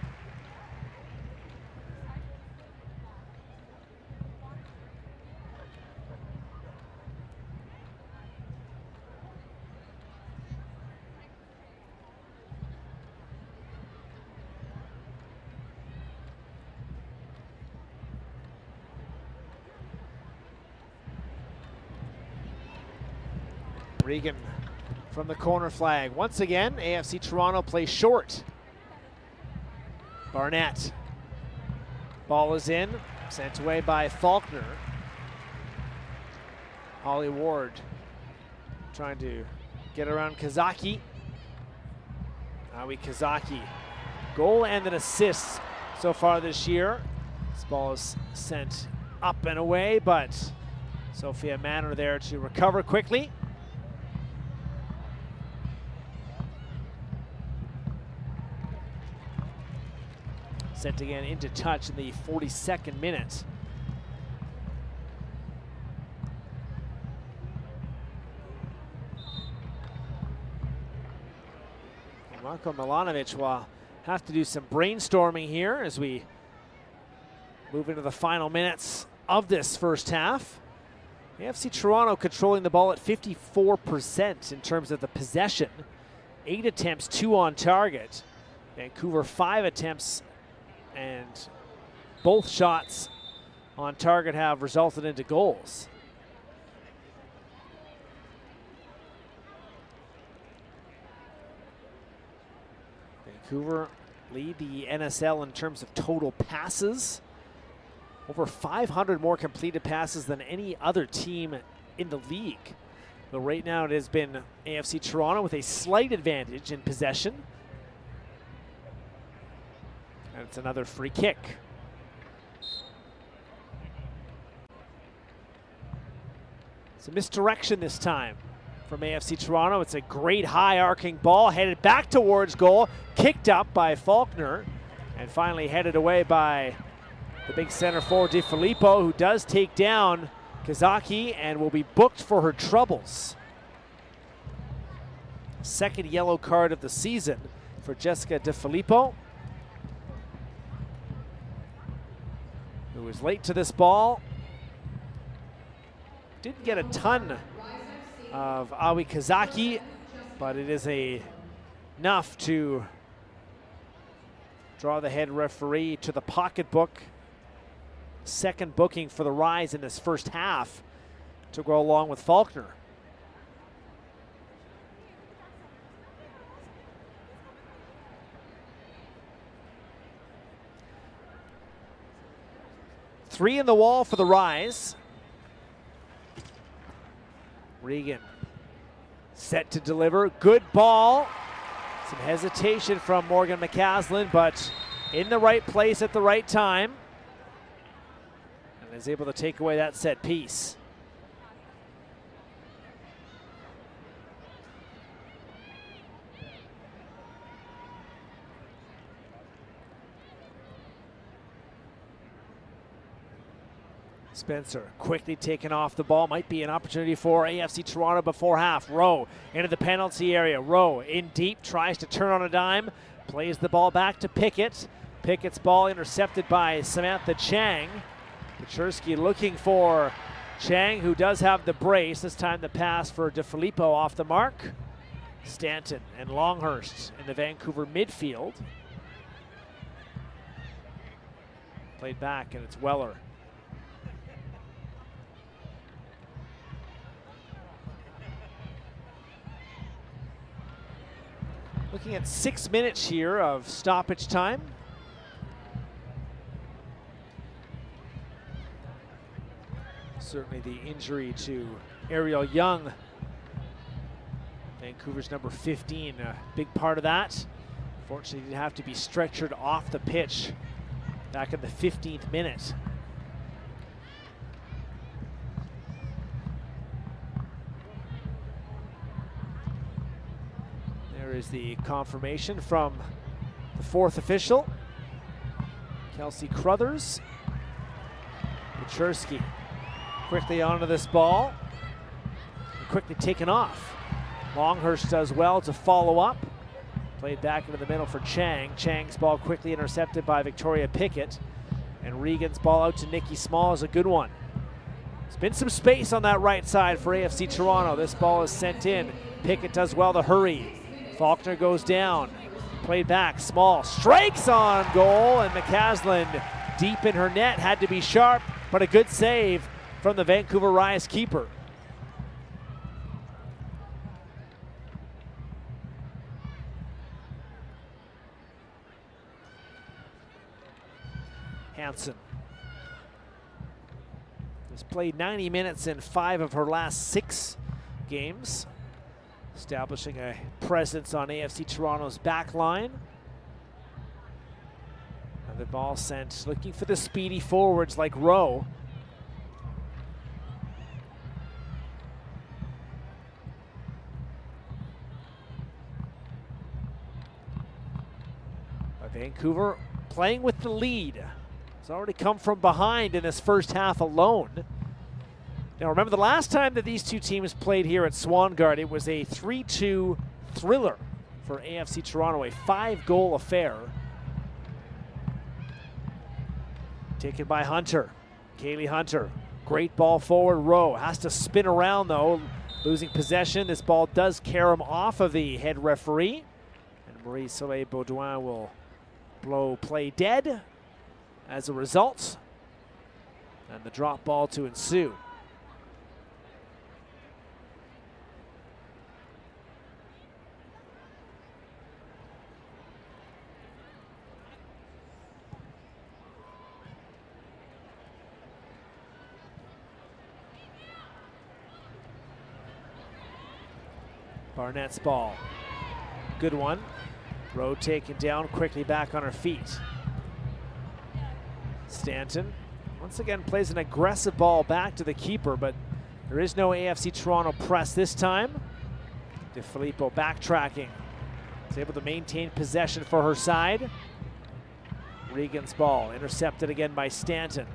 Regan from the corner flag. Once again, AFC Toronto plays short. Barnett. Ball is in, sent away by Faulkner. Holly Ward trying to get around Kazaki. Aoi Kazaki. Goal and an assist so far this year. This ball is sent up and away, but Sophia Manor there to recover quickly. Sent again into touch in the 42nd minute. Marko Milanovic will have to do some brainstorming here as we move into the final minutes of this first half. AFC Toronto controlling the ball at 54% in terms of the possession. 8 attempts, 2 on target. Vancouver 5 attempts, and both shots on target have resulted into goals. Vancouver lead the NSL in terms of total passes. Over 500 more completed passes than any other team in the league. But right now it has been AFC Toronto with a slight advantage in possession. And it's another free kick. It's a misdirection this time from AFC Toronto. It's a great high arcing ball headed back towards goal, kicked up by Faulkner, and finally headed away by the big center forward DiFilippo, who does take down Kazaki and will be booked for her troubles. Second yellow card of the season for Jessica DiFilippo, who was late to this ball. Didn't get a ton of Aoi Kazaki, but it is enough to draw the head referee to the pocketbook. Second booking for the Rise in this first half to go along with Faulkner. Three in the wall for the Rise. Regan set to deliver. Good ball. Some hesitation from Morgan McCaslin, but in the right place at the right time. And is able to take away that set piece. Spencer quickly taken off the ball. Might be an opportunity for AFC Toronto before half. Rowe into the penalty area. Rowe in deep, tries to turn on a dime. Plays the ball back to Pickett. Pickett's ball intercepted by Samantha Chang. Pechersky looking for Chang, who does have the brace. This time the pass for DiFilippo off the mark. Stanton and Longhurst in the Vancouver midfield. Played back, and it's Weller. Looking at 6 minutes here of stoppage time. Certainly the injury to Ariel Young, Vancouver's number 15, a big part of that. Unfortunately, he'd have to be stretchered off the pitch back in the 15th minute. There is the confirmation from the fourth official, Kelsey Crothers. Pechersky quickly onto this ball, and quickly taken off. Longhurst does well to follow up. Played back into the middle for Chang. Chang's ball quickly intercepted by Victoria Pickett. And Regan's ball out to Nikki Small is a good one. There's been some space on that right side for AFC Toronto. This ball is sent in. Pickett does well to hurry. Faulkner goes down. Played back. Small strikes on goal, and McCaslin deep in her net. Had to be sharp, but a good save from the Vancouver Rise keeper. Hansen has played 90 minutes in 5 of her last 6 games, establishing a presence on AFC Toronto's back line. And the ball sent, looking for the speedy forwards like Rowe. By Vancouver playing with the lead. It's already come from behind in this first half alone. Now remember, the last time that these two teams played here at Swangard, it was a 3-2 thriller for AFC Toronto, a 5-goal affair. Taken by Hunter, Kaylee Hunter. Great ball forward, Rowe. Has to spin around though, losing possession. This ball does carry him off of the head referee. And Marie Soleil-Baudouin will blow play dead as a result. And the drop ball to ensue. Barnett's ball. Good one. Rowe taken down, quickly back on her feet. Stanton once again plays an aggressive ball back to the keeper, but there is no AFC Toronto press this time. DeFilippo backtracking. Is able to maintain possession for her side. Regan's ball intercepted again by Stanton.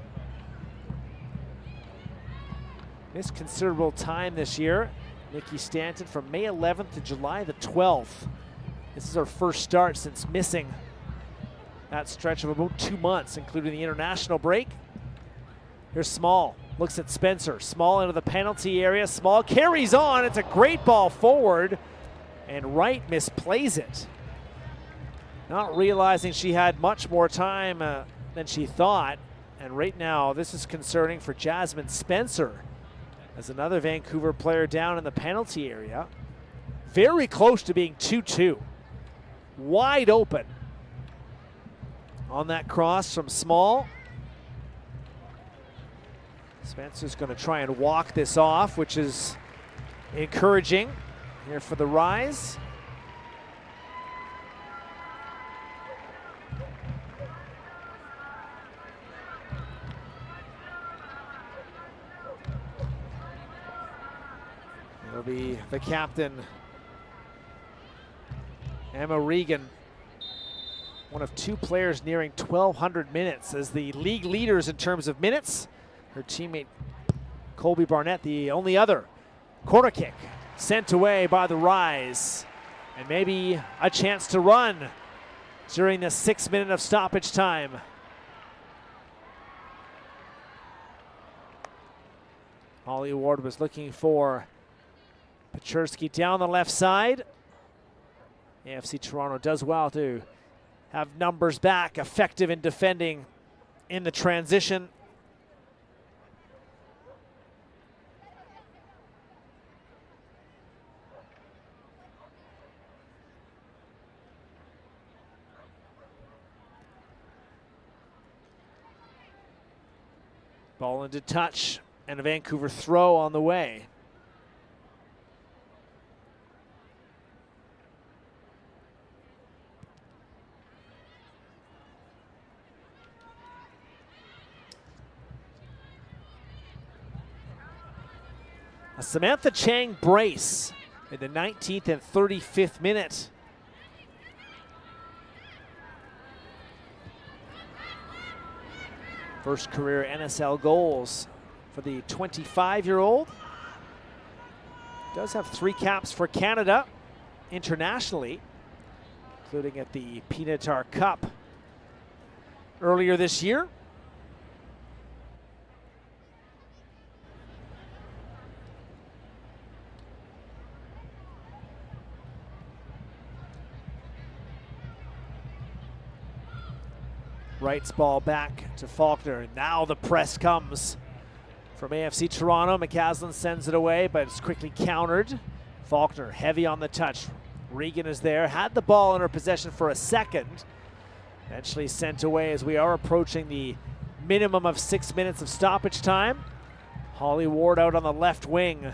Missed considerable time this year. Nikki Stanton from May 11th to July the 12th. This is her first start since missing that stretch of about 2 months, including the international break. Here's Small, looks at Spencer. Small into the penalty area. Small carries on. It's a great ball forward, and Wright misplays it. Not realizing she had much more time than she thought. And right now, this is concerning for Jasmine Spencer, as another Vancouver player down in the penalty area. Very close to being 2-2. Wide open on that cross from Small. Spencer's going to try and walk this off, which is encouraging here for the Rise. It'll be the captain, Emma Regan, one of 2 players nearing 1,200 minutes as the league leaders in terms of minutes. Her teammate Colby Barnett, the only other. Corner kick sent away by the Rise, and maybe a chance to run during the 6 minute of stoppage time. Holly Ward was looking for Pechersky down the left side. AFC Toronto does well to have numbers back, effective in defending in the transition. Ball into touch, and a Vancouver throw on the way. A Samantha Chang brace in the 19th and 35th minute. First career NSL goals for the 25-year-old. Does have 3 caps for Canada internationally, including at the Pinatar Cup earlier this year. Wright's ball back to Faulkner. Now the press comes from AFC Toronto. McCaslin sends it away, but it's quickly countered. Faulkner heavy on the touch. Regan is there, had the ball in her possession for a second. Eventually sent away as we are approaching the minimum of 6 minutes of stoppage time. Holly Ward out on the left wing.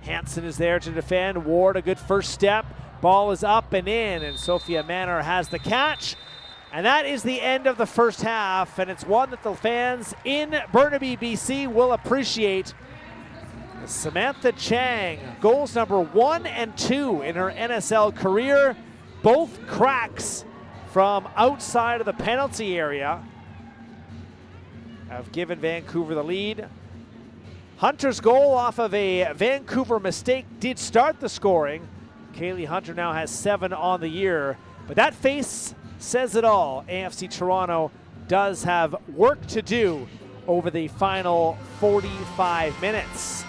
Hansen is there to defend. Ward, a good first step. Ball is up and in, and Sophia Manor has the catch. And that is the end of the first half, and it's one that the fans in Burnaby, BC will appreciate. Samantha Chang, goals number 1 and 2 in her NSL career, both cracks from outside of the penalty area have given Vancouver the lead. Hunter's goal off of a Vancouver mistake did start the scoring. Kaylee Hunter now has 7 on the year, but that face says it all. AFC Toronto does have work to do over the final 45 minutes.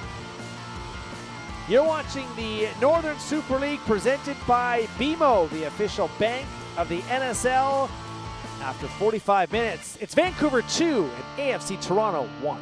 You're watching the Northern Super League presented by BMO, the official bank of the NSL. After 45 minutes, it's Vancouver 2 and AFC Toronto 1.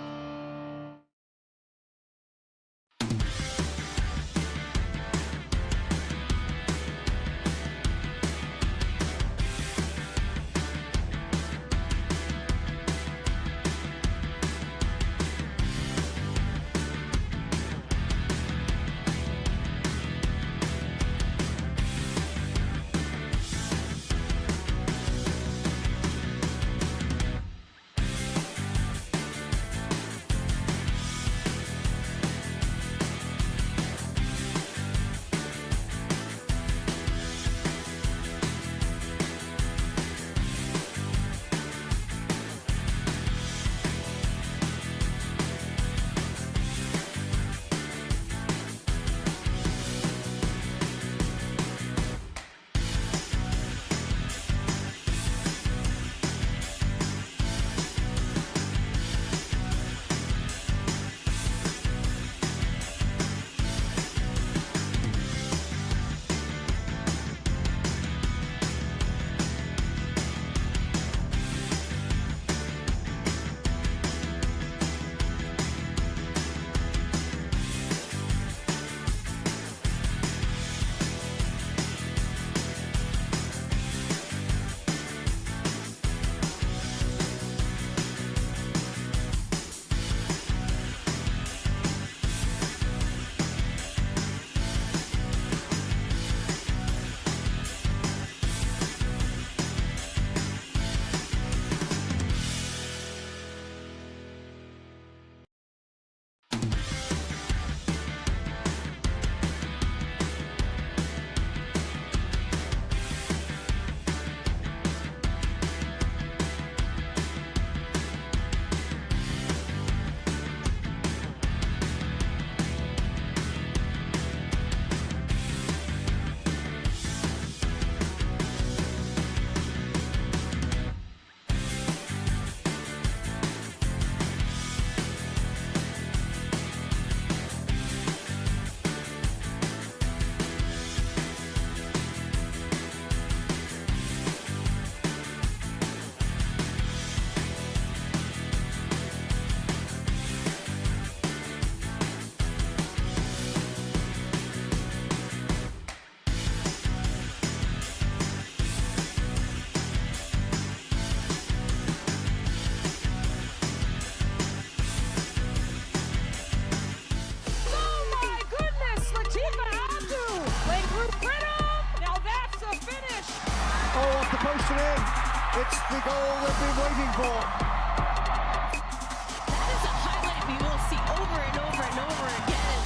Post it in. It's the goal we've been waiting for. That is a highlight we will see over and over and over again.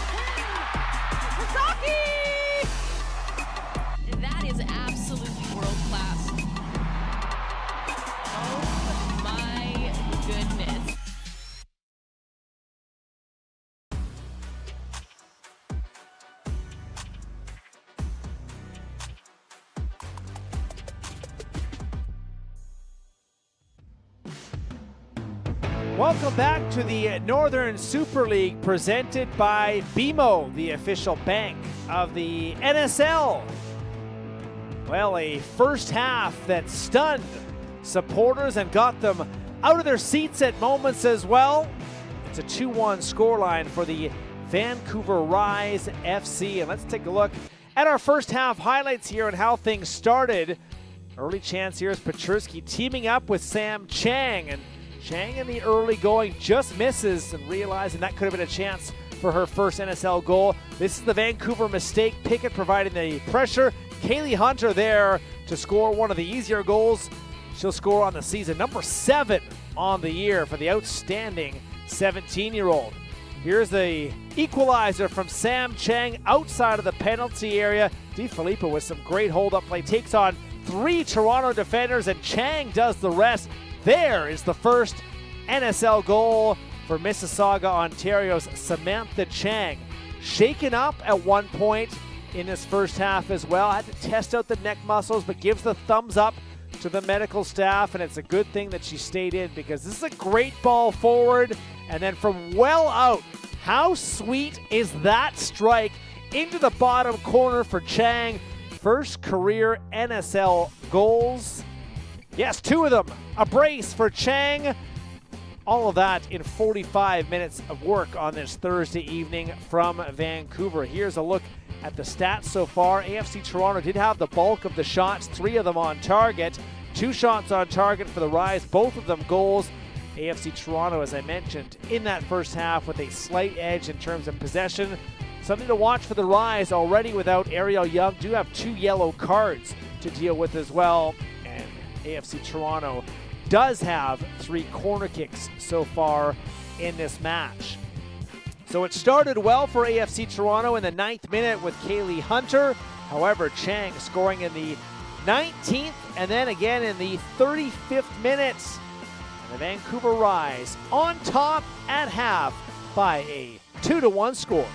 That is absolutely world class. Oh my goodness. Welcome back to the Northern Super League presented by BMO, the official bank of the NSL. Well, a first half that stunned supporters and got them out of their seats at moments as well. It's a 2-1 scoreline for the Vancouver Rise FC. And let's take a look at our first half highlights here and how things started. Early chance here is Petruski teaming up with Sam Chang, and Chang in the early going just misses, and realizing that could have been a chance for her first NSL goal. This is the Vancouver mistake. Pickett providing the pressure. Kaylee Hunter there to score one of the easier goals she'll score on the season. Number 7 on the year for the outstanding 17-year-old. Here's the equalizer from Sam Chang outside of the penalty area. DiFilippo with some great hold-up play. Takes on 3 Toronto defenders, and Chang does the rest. There is the first NSL goal for Mississauga, Ontario's Samantha Chang. Shaken up at one point in this first half as well. Had to test out the neck muscles, but gives the thumbs up to the medical staff, and it's a good thing that she stayed in because this is a great ball forward. And then from well out, how sweet is that strike into the bottom corner for Chang? First career NSL goals. Yes, 2 of them. A brace for Chang. All of that in 45 minutes of work on this Thursday evening from Vancouver. Here's a look at the stats so far. AFC Toronto did have the bulk of the shots, 3 of them on target. 2 shots on target for the Rise, both of them goals. AFC Toronto, as I mentioned, in that first half with a slight edge in terms of possession. Something to watch for the Rise, already without Ariel Young. Do have 2 yellow cards to deal with as well. And AFC Toronto does have 3 corner kicks so far in this match. So it started well for AFC Toronto in the 9th minute with Kaylee Hunter. However, Chang scoring in the 19th and then again in the 35th minute. And the Vancouver Rise on top at half by a 2-1 score.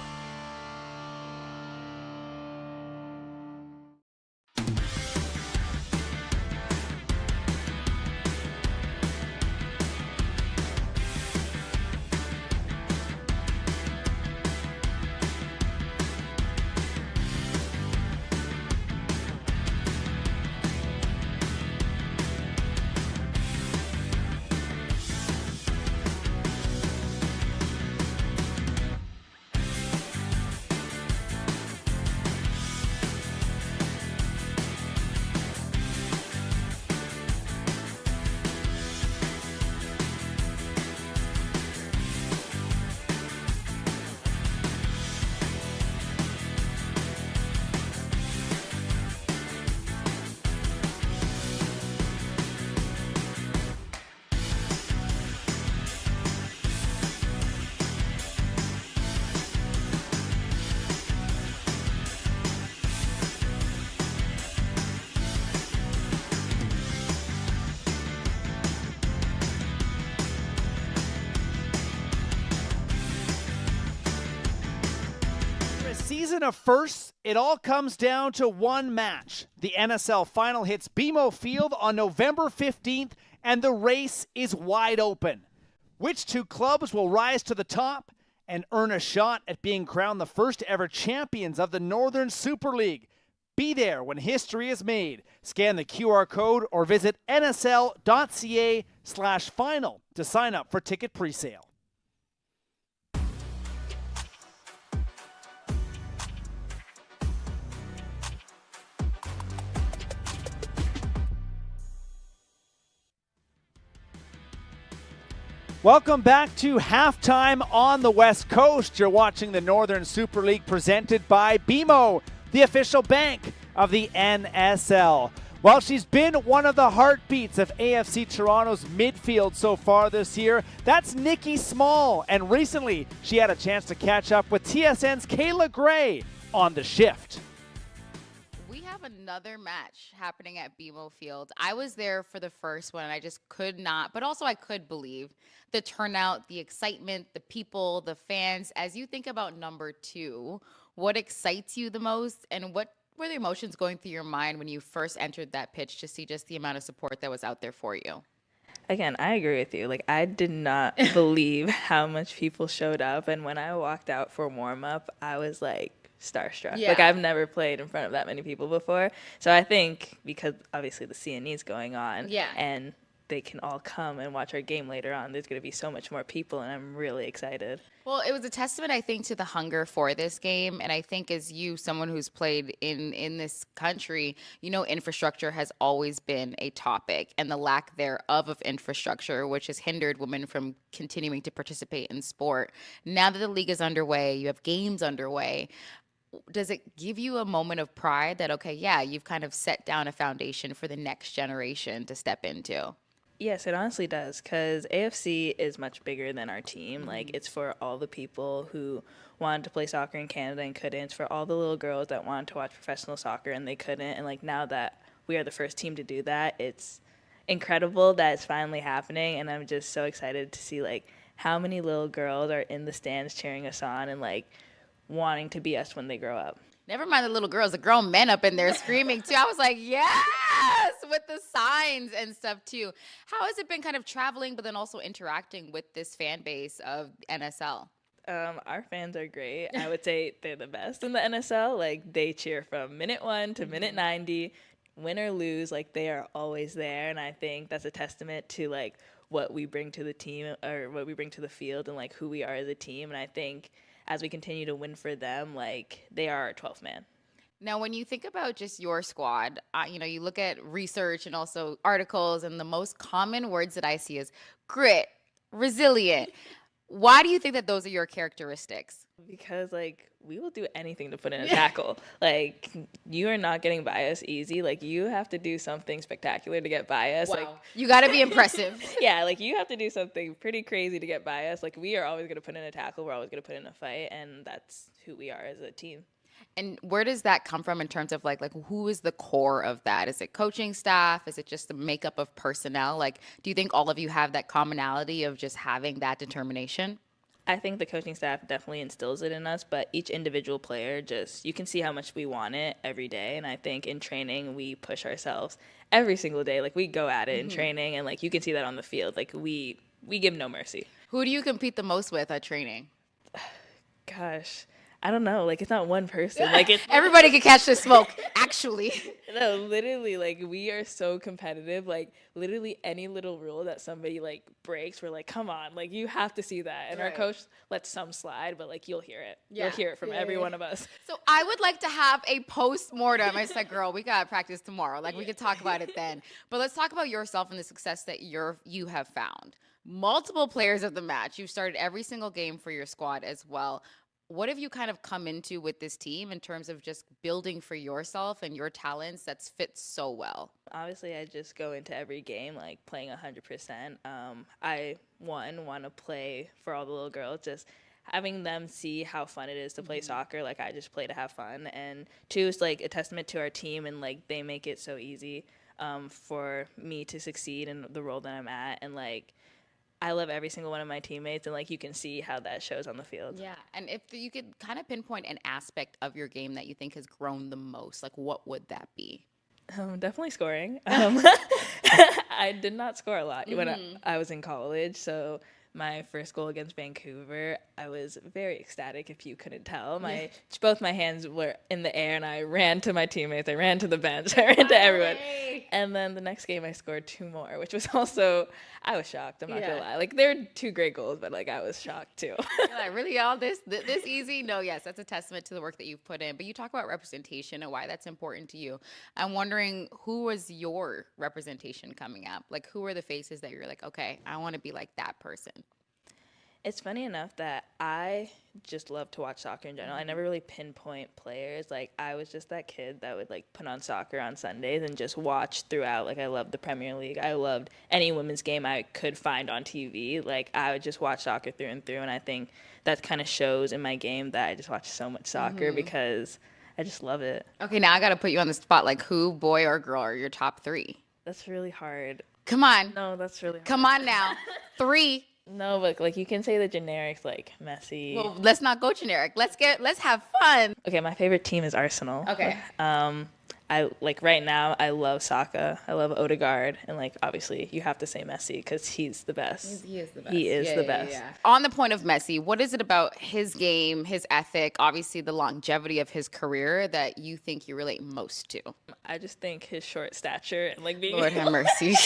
Season of firsts, it all comes down to one match. The NSL final hits BMO Field on November 15th, and the race is wide open. Which 2 clubs will rise to the top and earn a shot at being crowned the first ever champions of the Northern Super League? Be there when history is made. Scan the QR code or visit nsl.ca/final to sign up for ticket presale. Welcome back to halftime on the West Coast. You're watching the Northern Super League presented by BMO, the official bank of the NSL. Well, she's been one of the heartbeats of AFC Toronto's midfield so far this year. That's Nikki Small, and recently she had a chance to catch up with TSN's Kayla Gray on the shift. Another match happening at BMO Field. I was there for the first one and I just could not, but also I could believe the turnout, the excitement, the people, the fans. As you think about number 2, what excites you the most and what were the emotions going through your mind when you first entered that pitch to see just the amount of support that was out there for you? Again, I agree with you. Like, I did not believe how much people showed up, and when I walked out for warm-up, I was like, starstruck. Yeah. Like, I've never played in front of that many people before. So I think because obviously the CNE is going on, and they can all come and watch our game later on, there's going to be so much more people, and I'm really excited. Well, it was a testament, I think, to the hunger for this game. And I think as you, someone who's played in this country, you know, infrastructure has always been a topic, and the lack thereof of infrastructure, which has hindered women from continuing to participate in sport. Now that the league is underway, you have games underway. Does it give you a moment of pride that, okay, yeah, you've kind of set down a foundation for the next generation to step into? Yes, it honestly does, because AFC is much bigger than our team. Like, it's for all the people who wanted to play soccer in Canada and couldn't. It's for all the little girls that wanted to watch professional soccer and they couldn't. And, like, now that we are the first team to do that. It's incredible that it's finally happening, and I'm just so excited to see like how many little girls are in the stands cheering us on and like wanting to be us when they grow up. Never mind the little girls, the grown men up in there screaming too. I was like, yes, with the signs and stuff too. How has it been kind of traveling, but then also interacting with this fan base of NSL? Our fans are great. I would say they're the best in the NSL. Like, they cheer from minute 1 to minute 90, win or lose. Like, they are always there, and I think that's a testament to like what we bring to the team, or what we bring to the field, and like who we are as a team. And I think as we continue to win for them, like, they are our 12th man. Now, when you think about just your squad, you know, you look at research and also articles, and the most common words that I see is grit, resilient. Why do you think that those are your characteristics? Because, like, we will do anything to put in a tackle. Like, you are not getting by us easy. Like, you have to do something spectacular to get by us. Wow. Like, you got to be impressive. yeah, like, you have to do something pretty crazy to get by us. Like, we are always going to put in a tackle. We're always going to put in a fight, and that's who we are as a team. And where does that come from in terms of like who is the core of that? Is it coaching staff? Is it just the makeup of personnel? Like, do you think all of you have that commonality of just having that determination? I think the coaching staff definitely instills it in us, but each individual player just, you can see how much we want it every day. And I think in training, we push ourselves every single day. Like, we go at it in training, and like, you can see that on the field. Like, we give no mercy. Who do you compete the most with at training? Gosh, I don't know. Like, it's not one person. Like, it's Everybody can catch the smoke, actually. no, literally, like, we are so competitive. Like, literally any little rule that somebody like breaks, we're like, come on, like, you have to see that. And our coach lets some slide, but like, you'll hear it. You'll hear it from every one of us. So I would like to have a post-mortem. I said, girl, we got to practice tomorrow. Like, we could talk about it then. But let's talk about yourself and the success that you have found. Multiple players of the match. You've started every single game for your squad as well. What have you kind of come into with this team in terms of just building for yourself and your talents that's fit so well? Obviously, I just go into every game like playing 100%. I want to play for all the little girls, just having them see how fun it is to play soccer. Like, I just play to have fun, and 2 is like a testament to our team, and like they make it so easy for me to succeed in the role that I'm at, and like, I love every single one of my teammates, and like, you can see how that shows on the field. Yeah, and if you could kind of pinpoint an aspect of your game that you think has grown the most, like, what would that be? Definitely scoring. I did not score a lot when I was in college, so my first goal against Vancouver, I was very ecstatic, if you couldn't tell. Both my hands were in the air, and I ran to my teammates, I ran to the bench, I ran to everyone. And then the next game, I scored 2 more, which was also, I was shocked, I'm not gonna lie. Like, they're 2 great goals, but like, I was shocked too. You're like, really, all this easy? No, yes, that's a testament to the work that you've put in. But you talk about representation and why that's important to you. I'm wondering, who was your representation coming up? Like, who are the faces that you're like, okay, I want to be like that person? It's funny enough that I just love to watch soccer in general. I never really pinpoint players. Like, I was just that kid that would like put on soccer on Sundays and just watch throughout. Like, I loved the Premier League. I loved any women's game I could find on TV. Like, I would just watch soccer through and through. And I think that kind of shows in my game that I just watch so much soccer because I just love it. Okay, now I got to put you on the spot. Like, who, boy or girl, are your top 3? That's really hard. Come on. No, that's really hard. Come on now. 3. No, but like, you can say the generics like Messi. Well, let's not go generic. Let's have fun. Okay, my favorite team is Arsenal. Okay. I like right now, I love Saka. I love Odegaard, and like, obviously you have to say Messi because he's the best. He is the best. He is the best. Yeah. On the point of Messi, what is it about his game, his ethic, obviously the longevity of his career that you think you relate most to? I just think his short stature and like being Lord have mercy.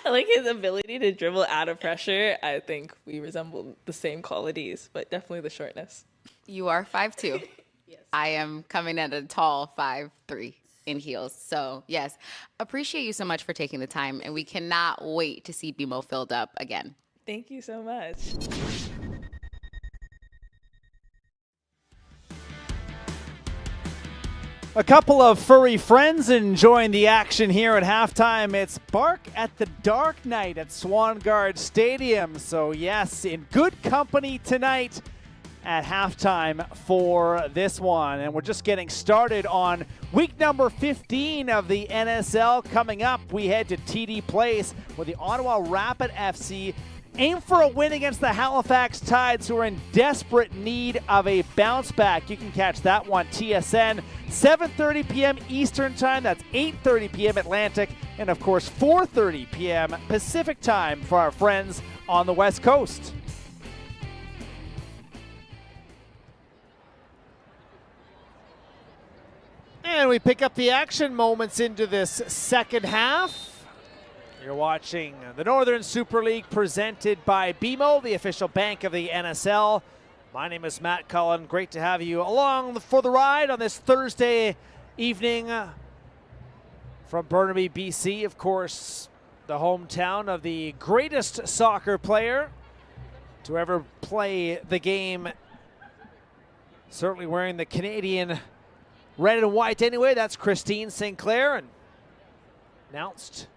I like his ability to dribble out of pressure. I think we resemble the same qualities, but definitely the shortness. You are 5'2". Yes. I am coming at a tall 5'3" in heels. So yes, appreciate you so much for taking the time, and we cannot wait to see BMO filled up again. Thank you so much. A couple of furry friends enjoying the action here at halftime. It's Bark at the Dark Night at Swan Guard Stadium. So yes, in good company tonight. at halftime for this one. And we're just getting started on week number 15 of the NSL. Coming up, we head to TD Place where the Ottawa Rapid FC aim for a win against the Halifax Tides, who are in desperate need of a bounce back. You can catch that one TSN, 7:30 p.m. Eastern Time. That's 8:30 p.m. Atlantic, and of course 4:30 p.m. Pacific Time for our friends on the West Coast. And we pick up the action moments into this second half. You're watching the Northern Super League presented by BMO, the official bank of the NSL. My name is Matt Cullen. Great to have you along for the ride on this Thursday evening from Burnaby, BC. Of course, the hometown of the greatest soccer player to ever play the game. Certainly wearing the Canadian red and white anyway. That's Christine Sinclair, and announced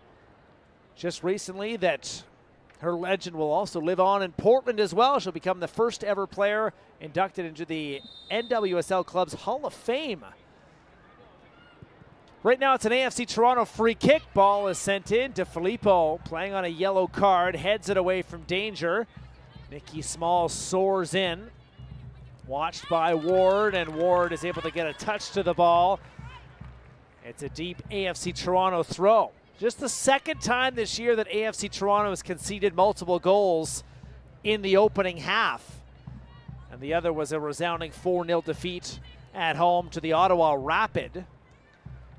just recently that her legend will also live on in Portland as well. She'll become the first ever player inducted into the NWSL Club's Hall of Fame. Right now it's an AFC Toronto free kick. Ball is sent in to Filippo, playing on a yellow card, heads it away from danger. Nikki Small soars in, watched by Ward, and Ward is able to get a touch to the ball. It's a deep AFC Toronto throw. Just the second time this year that AFC Toronto has conceded multiple goals in the opening half. And the other was a resounding 4-0 defeat at home to the Ottawa Rapid.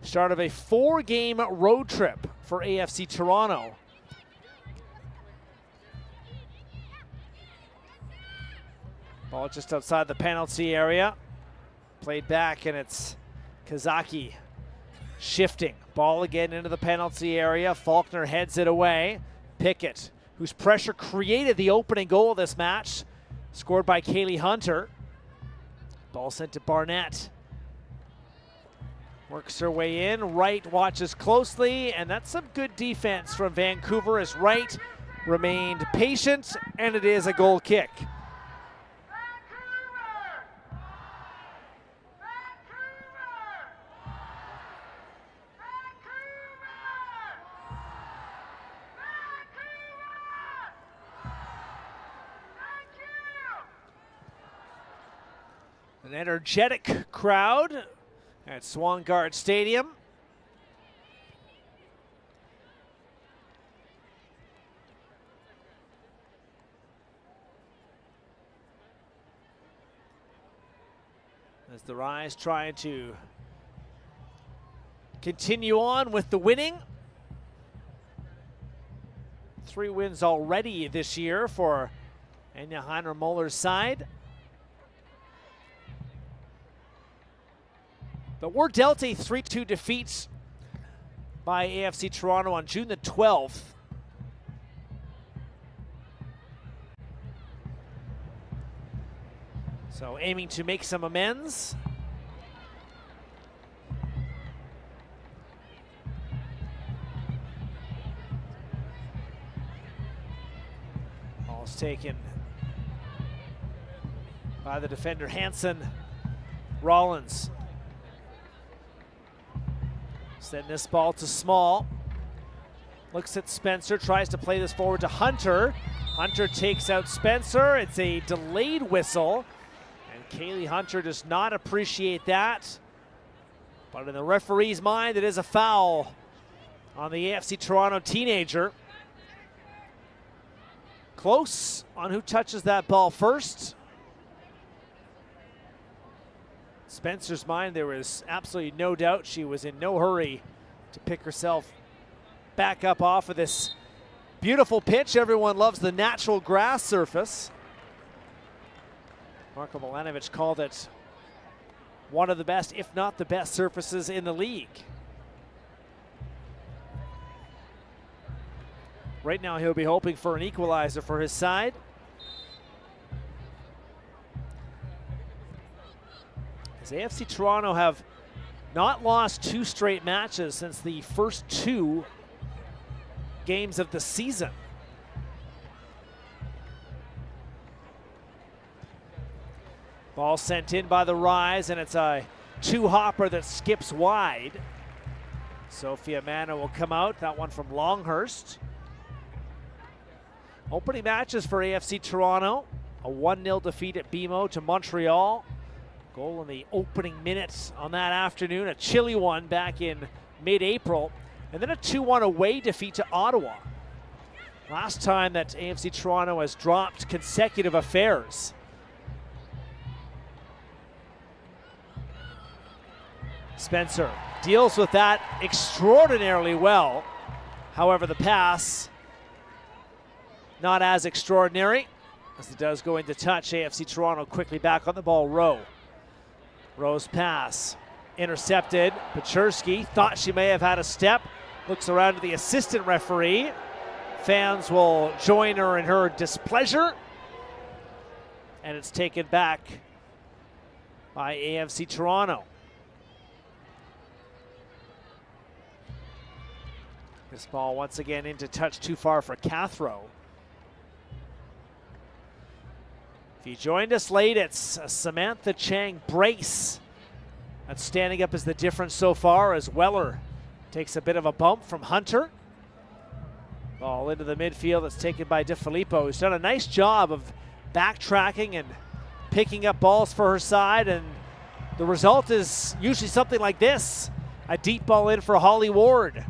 Start of a 4-game road trip for AFC Toronto. Ball just outside the penalty area. Played back, and it's Kazaki shifting. Ball again into the penalty area. Faulkner heads it away. Pickett, whose pressure created the opening goal of this match, scored by Kaylee Hunter. Ball sent to Barnett. Works her way in. Wright watches closely, and that's some good defense from Vancouver as Wright remained patient, and it is a goal kick. An energetic crowd at Swangard Stadium. As the Rise trying to continue on with the winning. 3 wins already this year for Anya Heiner-Muller's side. But we're dealt a 3-2 defeat by AFC Toronto on June the 12th. So aiming to make some amends. Ball's taken by the defender Hansen. Rollins. Send this ball to Small. Looks at Spencer, tries to play this forward to Hunter. Hunter takes out Spencer. It's a delayed whistle. And Kaylee Hunter does not appreciate that. But in the referee's mind, it is a foul on the AFC Toronto teenager. Close on who touches that ball first. Spencer's mind, there was absolutely no doubt. She was in no hurry to pick herself back up off of this beautiful pitch. Everyone loves the natural grass surface. Marko Milanovic called it one of the best, if not the best, surfaces in the league. Right now he'll be hoping for an equalizer for his side. As AFC Toronto have not lost 2 straight matches since the first 2 games of the season. Ball sent in by the Rise, and it's a two-hopper that skips wide. Sophia Manna will come out, that one from Longhurst. Opening matches for AFC Toronto. A 1-0 defeat at BMO to Montreal. Goal in the opening minutes on that afternoon. A chilly one back in mid-April. And then a 2-1 away defeat to Ottawa. Last time that AFC Toronto has dropped consecutive affairs. Spencer deals with that extraordinarily well. However, the pass not as extraordinary as it does go into touch. AFC Toronto quickly back on the ball. Rowe's pass intercepted. Pachurski thought she may have had a step. Looks around to the assistant referee. Fans will join her in her displeasure. And it's taken back by AFC Toronto. This ball once again into touch, too far for Cathro. If you joined us late, it's a Samantha Chang brace that's standing up as the difference so far, as Weller takes a bit of a bump from Hunter. Ball into the midfield that's taken by DeFilippo, who's done a nice job of backtracking and picking up balls for her side, and the result is usually something like this. A deep ball in for Holly Ward.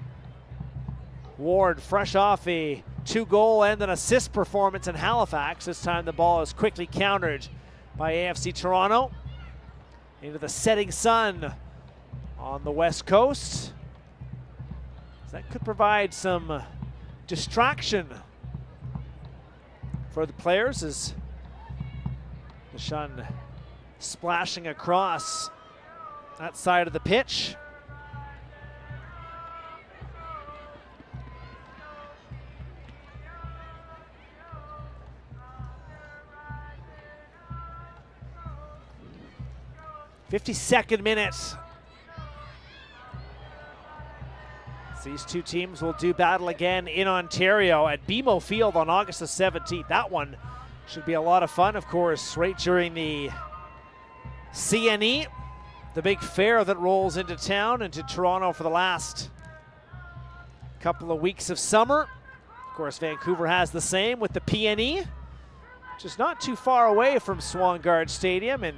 Ward fresh off a 2-goal and an assist performance in Halifax. This time the ball is quickly countered by AFC Toronto. Into the setting sun on the west coast. That could provide some distraction for the players as the sun splashing across that side of the pitch. '52nd minute. These two teams will do battle again in Ontario at BMO Field on August the 17th. That one should be a lot of fun, of course, right during the CNE, the big fair that rolls into town, into Toronto for the last couple of weeks of summer. Of course, Vancouver has the same with the PNE, which is not too far away from Swangard Stadium in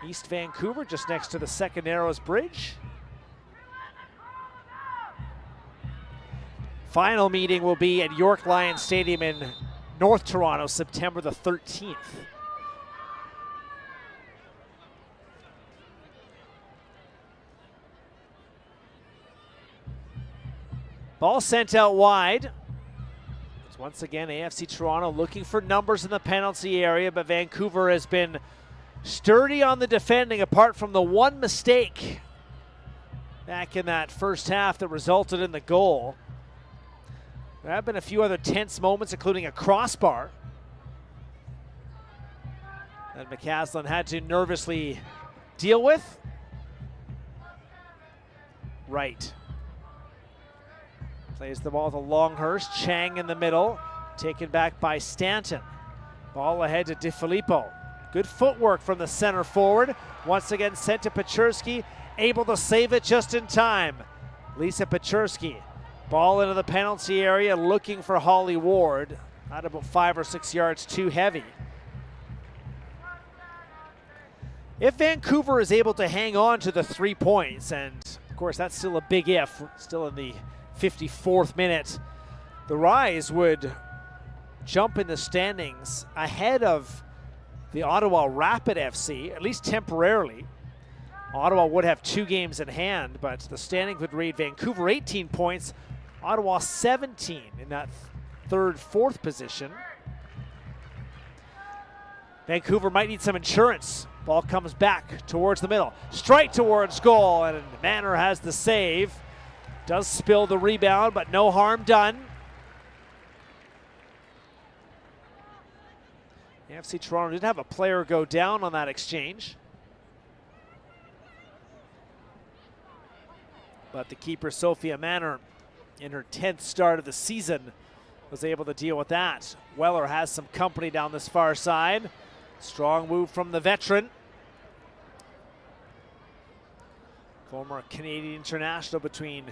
East Vancouver, just next to the Second Narrows Bridge. Final meeting will be at York Lions Stadium in North Toronto, September the 13th. Ball sent out wide. It's once again AFC Toronto looking for numbers in the penalty area, but Vancouver has been sturdy on the defending apart from the one mistake back in that first half that resulted in the goal. There have been a few other tense moments, including a crossbar that McCaslin had to nervously deal with. Right. Plays the ball to Longhurst. Chang in the middle. Taken back by Stanton. Ball ahead to DeFilippo. Good footwork from the center forward. Once again sent to Pachurski. Able to save it just in time. Lisa Pachurski. Ball into the penalty area, looking for Holly Ward. Not about 5 or 6 yards too heavy. If Vancouver is able to hang on to the 3 points, and of course that's still a big if, still in the 54th minute, the Rise would jump in the standings ahead of the Ottawa Rapid FC, at least temporarily. Ottawa would have 2 games in hand, but the standings would read Vancouver 18 points, Ottawa 17 in that third, fourth position. Vancouver might need some insurance. Ball comes back towards the middle. Straight towards goal, and Manor has the save. Does spill the rebound, but no harm done. AFC Toronto did have a player go down on that exchange. But the keeper, Sophia Manor, in her 10th start of the season, was able to deal with that. Weller has some company down this far side. Strong move from the veteran. Former Canadian international between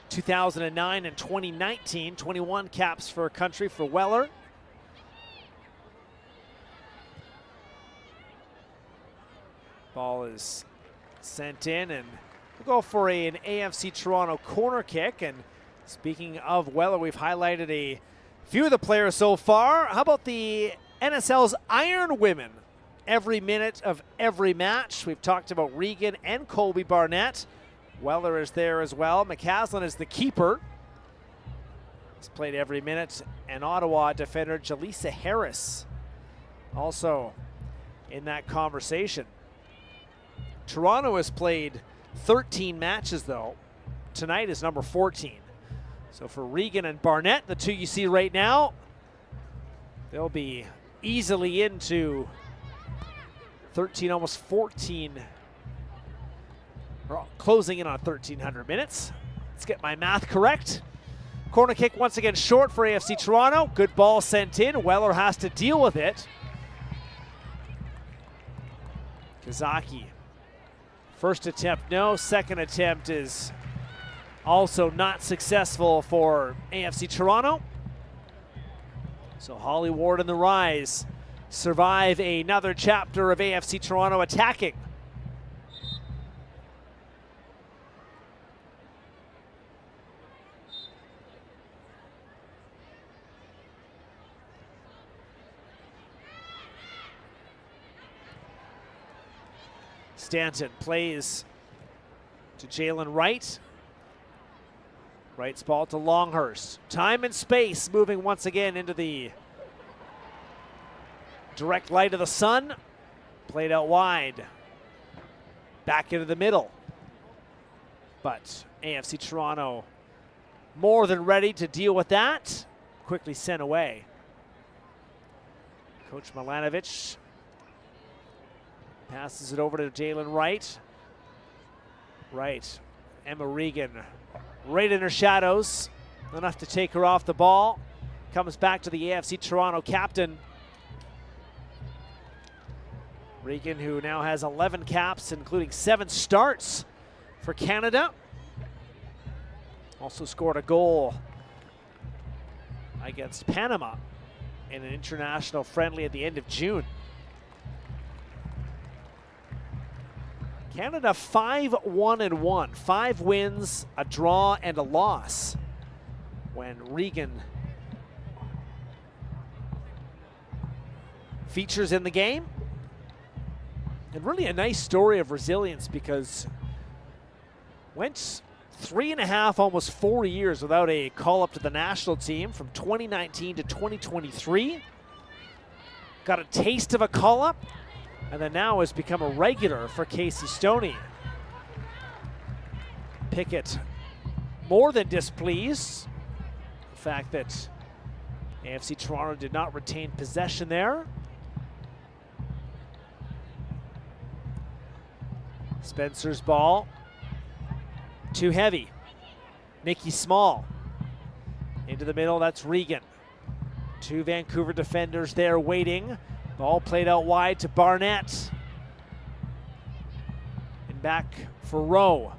2009 and 2019. 21 caps for country for Weller. Ball is sent in, and we'll go for an AFC Toronto corner kick. And speaking of Weller, we've highlighted a few of the players so far. How about the NSL's Iron Women? Every minute of every match. We've talked about Regan and Colby Barnett. Weller is there as well. McCaslin is the keeper. He's played every minute. And Ottawa defender Jaleesa Harris also in that conversation. Toronto has played 13 matches, though. Tonight is number 14. So for Regan and Barnett, the two you see right now, they'll be easily into 13, almost 14, or closing in on 1,300 minutes. Let's get my math correct. Corner kick once again short for AFC Toronto. Good ball sent in. Weller has to deal with it. Kazaki. First attempt, no. Second attempt is also not successful for AFC Toronto. So Holly Ward and the Rise survive another chapter of AFC Toronto attacking. Stanton plays to Jalen Wright. Wright's ball to Longhurst. Time and space moving once again into the direct light of the sun. Played out wide. Back into the middle. But AFC Toronto more than ready to deal with that. Quickly sent away. Coach Milanovic passes it over to Jalen Wright. Wright, Emma Regan, right in her shadows. Enough to take her off the ball. Comes back to the AFC Toronto captain. Regan, who now has 11 caps, including 7 starts for Canada. Also scored a goal against Panama in an international friendly at the end of June. Canada 5-1-1, 5 wins, a draw, and a loss when Regan features in the game. And really a nice story of resilience, because went 3.5, almost 4 years without a call-up to the national team from 2019 to 2023. Got a taste of a call-up, and then now has become a regular for Casey Stoney. Pickett more than displeased. The fact that AFC Toronto did not retain possession there. Spencer's ball. Too heavy. Nikki Small. Into the middle, that's Regan. 2 Vancouver defenders there waiting. Ball played out wide to Barnett. And back for Rowe.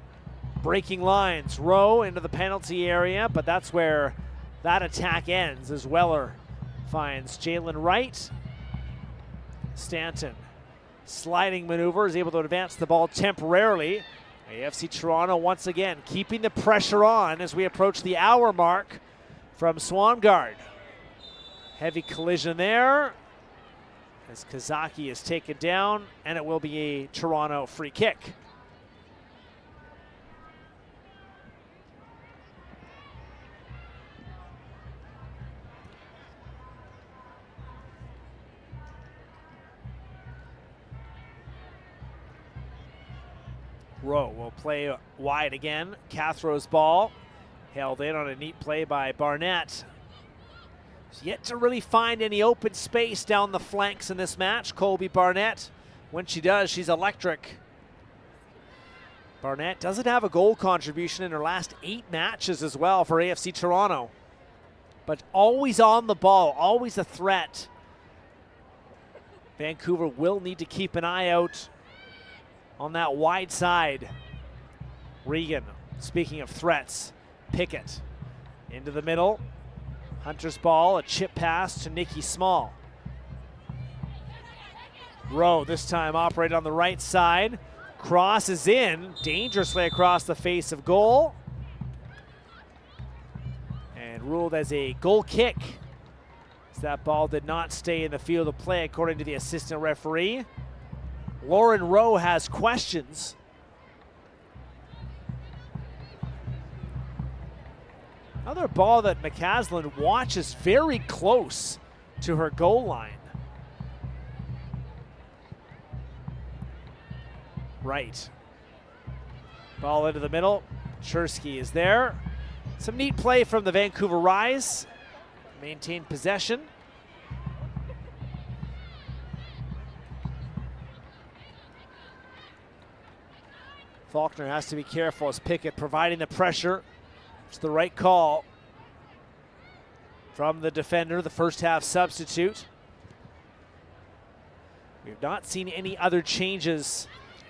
Breaking lines. Rowe into the penalty area, but that's where that attack ends as Weller finds Jalen Wright. Stanton. Sliding maneuver, is able to advance the ball temporarily. AFC Toronto once again keeping the pressure on as we approach the hour mark from Swangard. Heavy collision there as Kazaki is taken down, and it will be a Toronto free kick. Rowe will play wide again. Cathrow's ball held in on a neat play by Barnett. He's yet to really find any open space down the flanks in this match. Colby Barnett, when she does, she's electric. Barnett doesn't have a goal contribution in her last 8 matches as well for AFC Toronto, but always on the ball, always a threat. Vancouver will need to keep an eye out on that wide side. Regan, speaking of threats, Pickett into the middle. Hunter's ball, a chip pass to Nikki Small. Rowe this time operate on the right side. Cross is in, dangerously across the face of goal. And ruled as a goal kick. As that ball did not stay in the field of play according to the assistant referee. Lauren Rowe has questions. Another ball that McCaslin watches very close to her goal line. Right. Ball into the middle. Chersky is there. Some neat play from the Vancouver Rise. Maintained possession. Faulkner has to be careful as Pickett providing the pressure. It's the right call from the defender, the first half substitute. We've not seen any other changes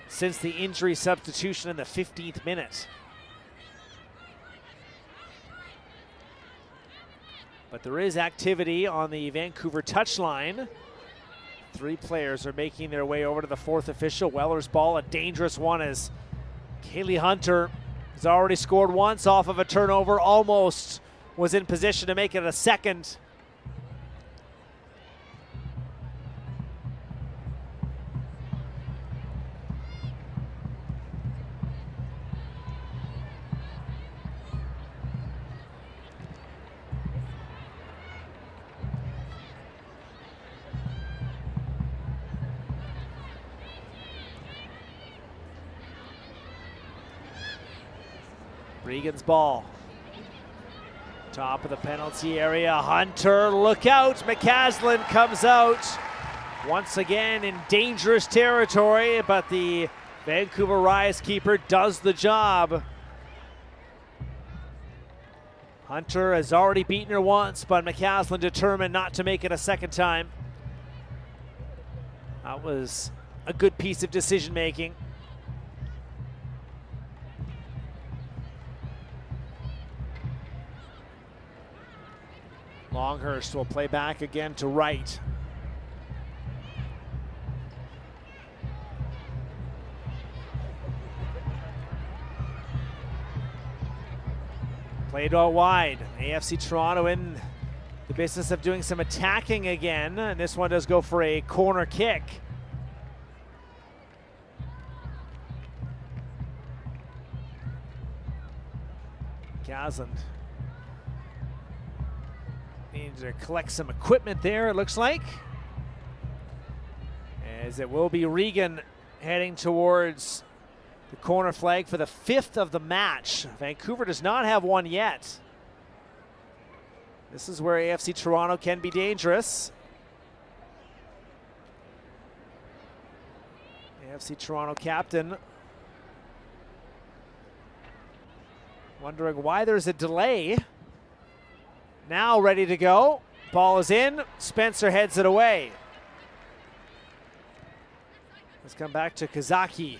since the injury substitution in the 15th minute. But there is activity on the Vancouver touchline. 3 players are making their way over to the 4th official. Weller's ball, a dangerous one as Kaylee Hunter has already scored once off of a turnover, almost was in position to make it a second. Regan's ball. Top of the penalty area. Hunter, look out. McCaslin comes out. Once again in dangerous territory, but the Vancouver Rise keeper does the job. Hunter has already beaten her once, but McCaslin determined not to make it a second time. That was a good piece of decision making. Longhurst will play back again to right. Played out wide. AFC Toronto in the business of doing some attacking again, and this one does go for a corner kick. Gazland needs to collect some equipment there, it looks like. As it will be Regan heading towards the corner flag for the 5th of the match. Vancouver does not have one yet. This is where AFC Toronto can be dangerous. AFC Toronto captain wondering why there's a delay. Now ready to go. Ball is in. Spencer heads it away. Let's come back to Kazaki.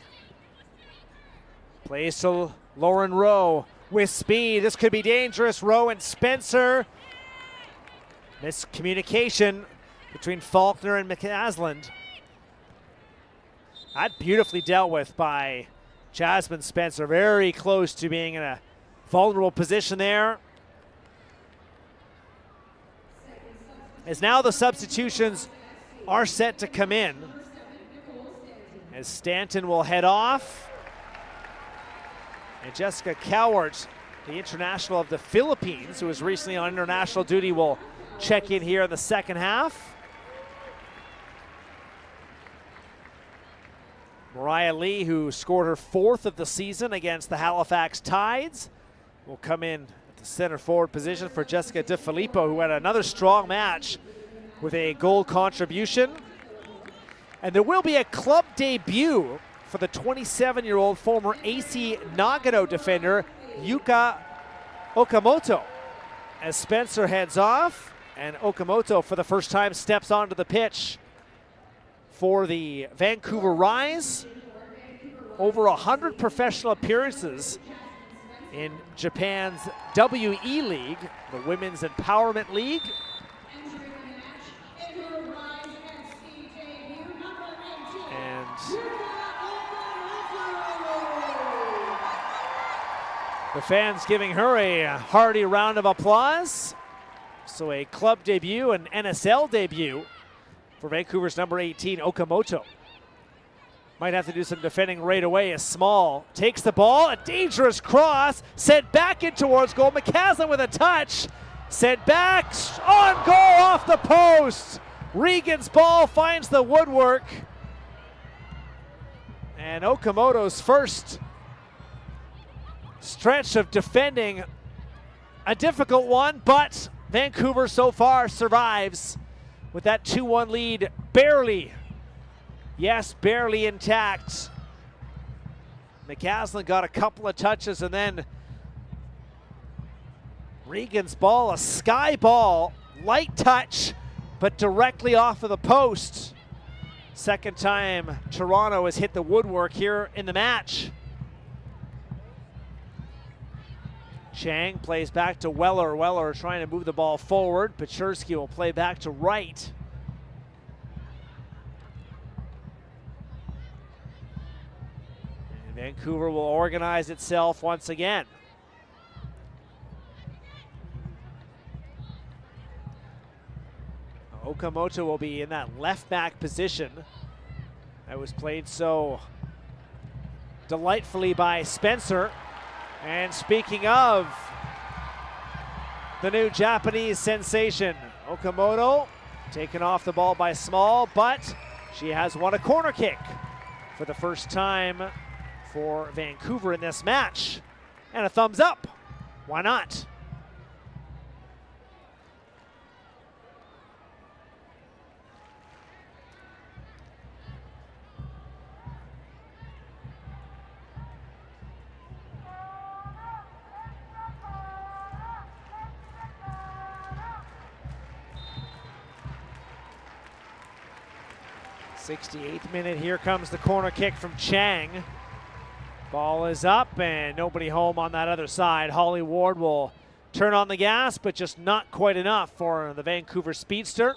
Plays to Lauren Rowe with speed. This could be dangerous. Rowe and Spencer. Miscommunication between Faulkner and McCaslin. That beautifully dealt with by Jasmine Spencer. Very close to being in a vulnerable position there. As now the substitutions are set to come in. As Stanton will head off. And Jessica Cowart, the international of the Philippines, who was recently on international duty, will check in here in the second half. Mariah Lee, who scored her 4th of the season against the Halifax Tides, will come in center forward position for Jessica DeFilippo, who had another strong match with a goal contribution. And there will be a club debut for the 27-year-old former AC Nagano defender, Yuka Okamoto. As Spencer heads off, and Okamoto for the first time steps onto the pitch. for the Vancouver Rise. Over 100 professional appearances in Japan's WE League, the Women's Empowerment League. And the fans giving her a hearty round of applause. So a club debut, an NSL debut for Vancouver's number 18, Okamoto. Might have to do some defending right away as Small takes the ball. A dangerous cross, sent back in towards goal. McCaslin with a touch, sent back, on goal off the post. Regan's ball finds the woodwork. And Okamoto's first stretch of defending, a difficult one, but Vancouver so far survives with that 2-1 lead barely. Yes, barely intact. McCaslin got a couple of touches, and then Regan's ball, a sky ball, light touch, but directly off of the post. Second time Toronto has hit the woodwork here in the match. Chang plays back to Weller. Weller trying to move the ball forward. Pachurski will play back to right. Vancouver will organize itself once again. Okamoto will be in that left back position that was played so delightfully by Spencer. And speaking of the new Japanese sensation, Okamoto taken off the ball by Small, but she has won a corner kick for the first time for Vancouver in this match. And a thumbs up. Why not? '68th minute, here comes the corner kick from Chang. Ball is up and nobody home on that other side. Holly Ward will turn on the gas, but just not quite enough for the Vancouver speedster.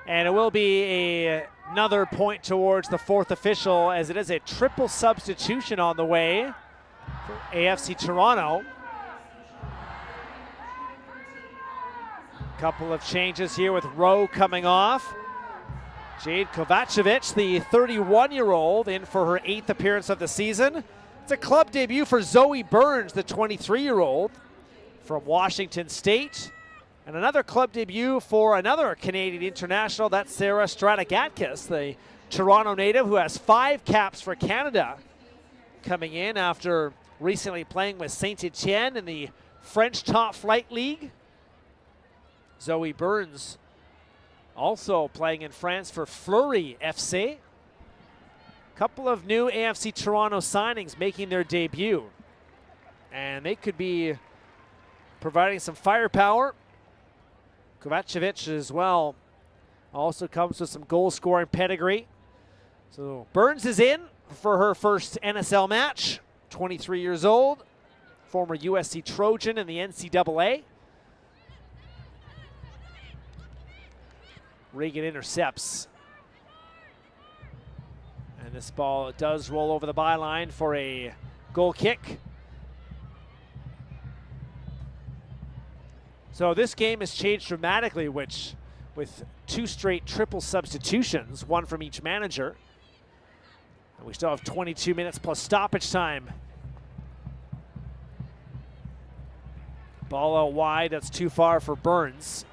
And it will be another point towards the fourth official, as it is a triple substitution on the way for AFC Toronto. Couple of changes here with Rowe coming off. Jade Kovacevic, the 31-year-old, in for her 8th appearance of the season. It's a club debut for Zoe Burns, the 23-year-old from Washington State. And another club debut for another Canadian international, that's Sarah Stratigatkis, the Toronto native who has 5 caps for Canada, coming in after recently playing with Saint-Etienne in the French Top Flight League. Zoe Burns also playing in France for Fleury FC. Couple of new AFC Toronto signings making their debut. And they could be providing some firepower. Kovacevic as well also comes with some goal-scoring pedigree. So Burns is in for her first NSL match. 23 years old, former USC Trojan in the NCAA. Regan intercepts. And this ball does roll over the byline for a goal kick. So this game has changed dramatically, with 2 straight triple substitutions, 1 from each manager. And we still have 22 minutes plus stoppage time. Ball out wide, that's too far for Burns.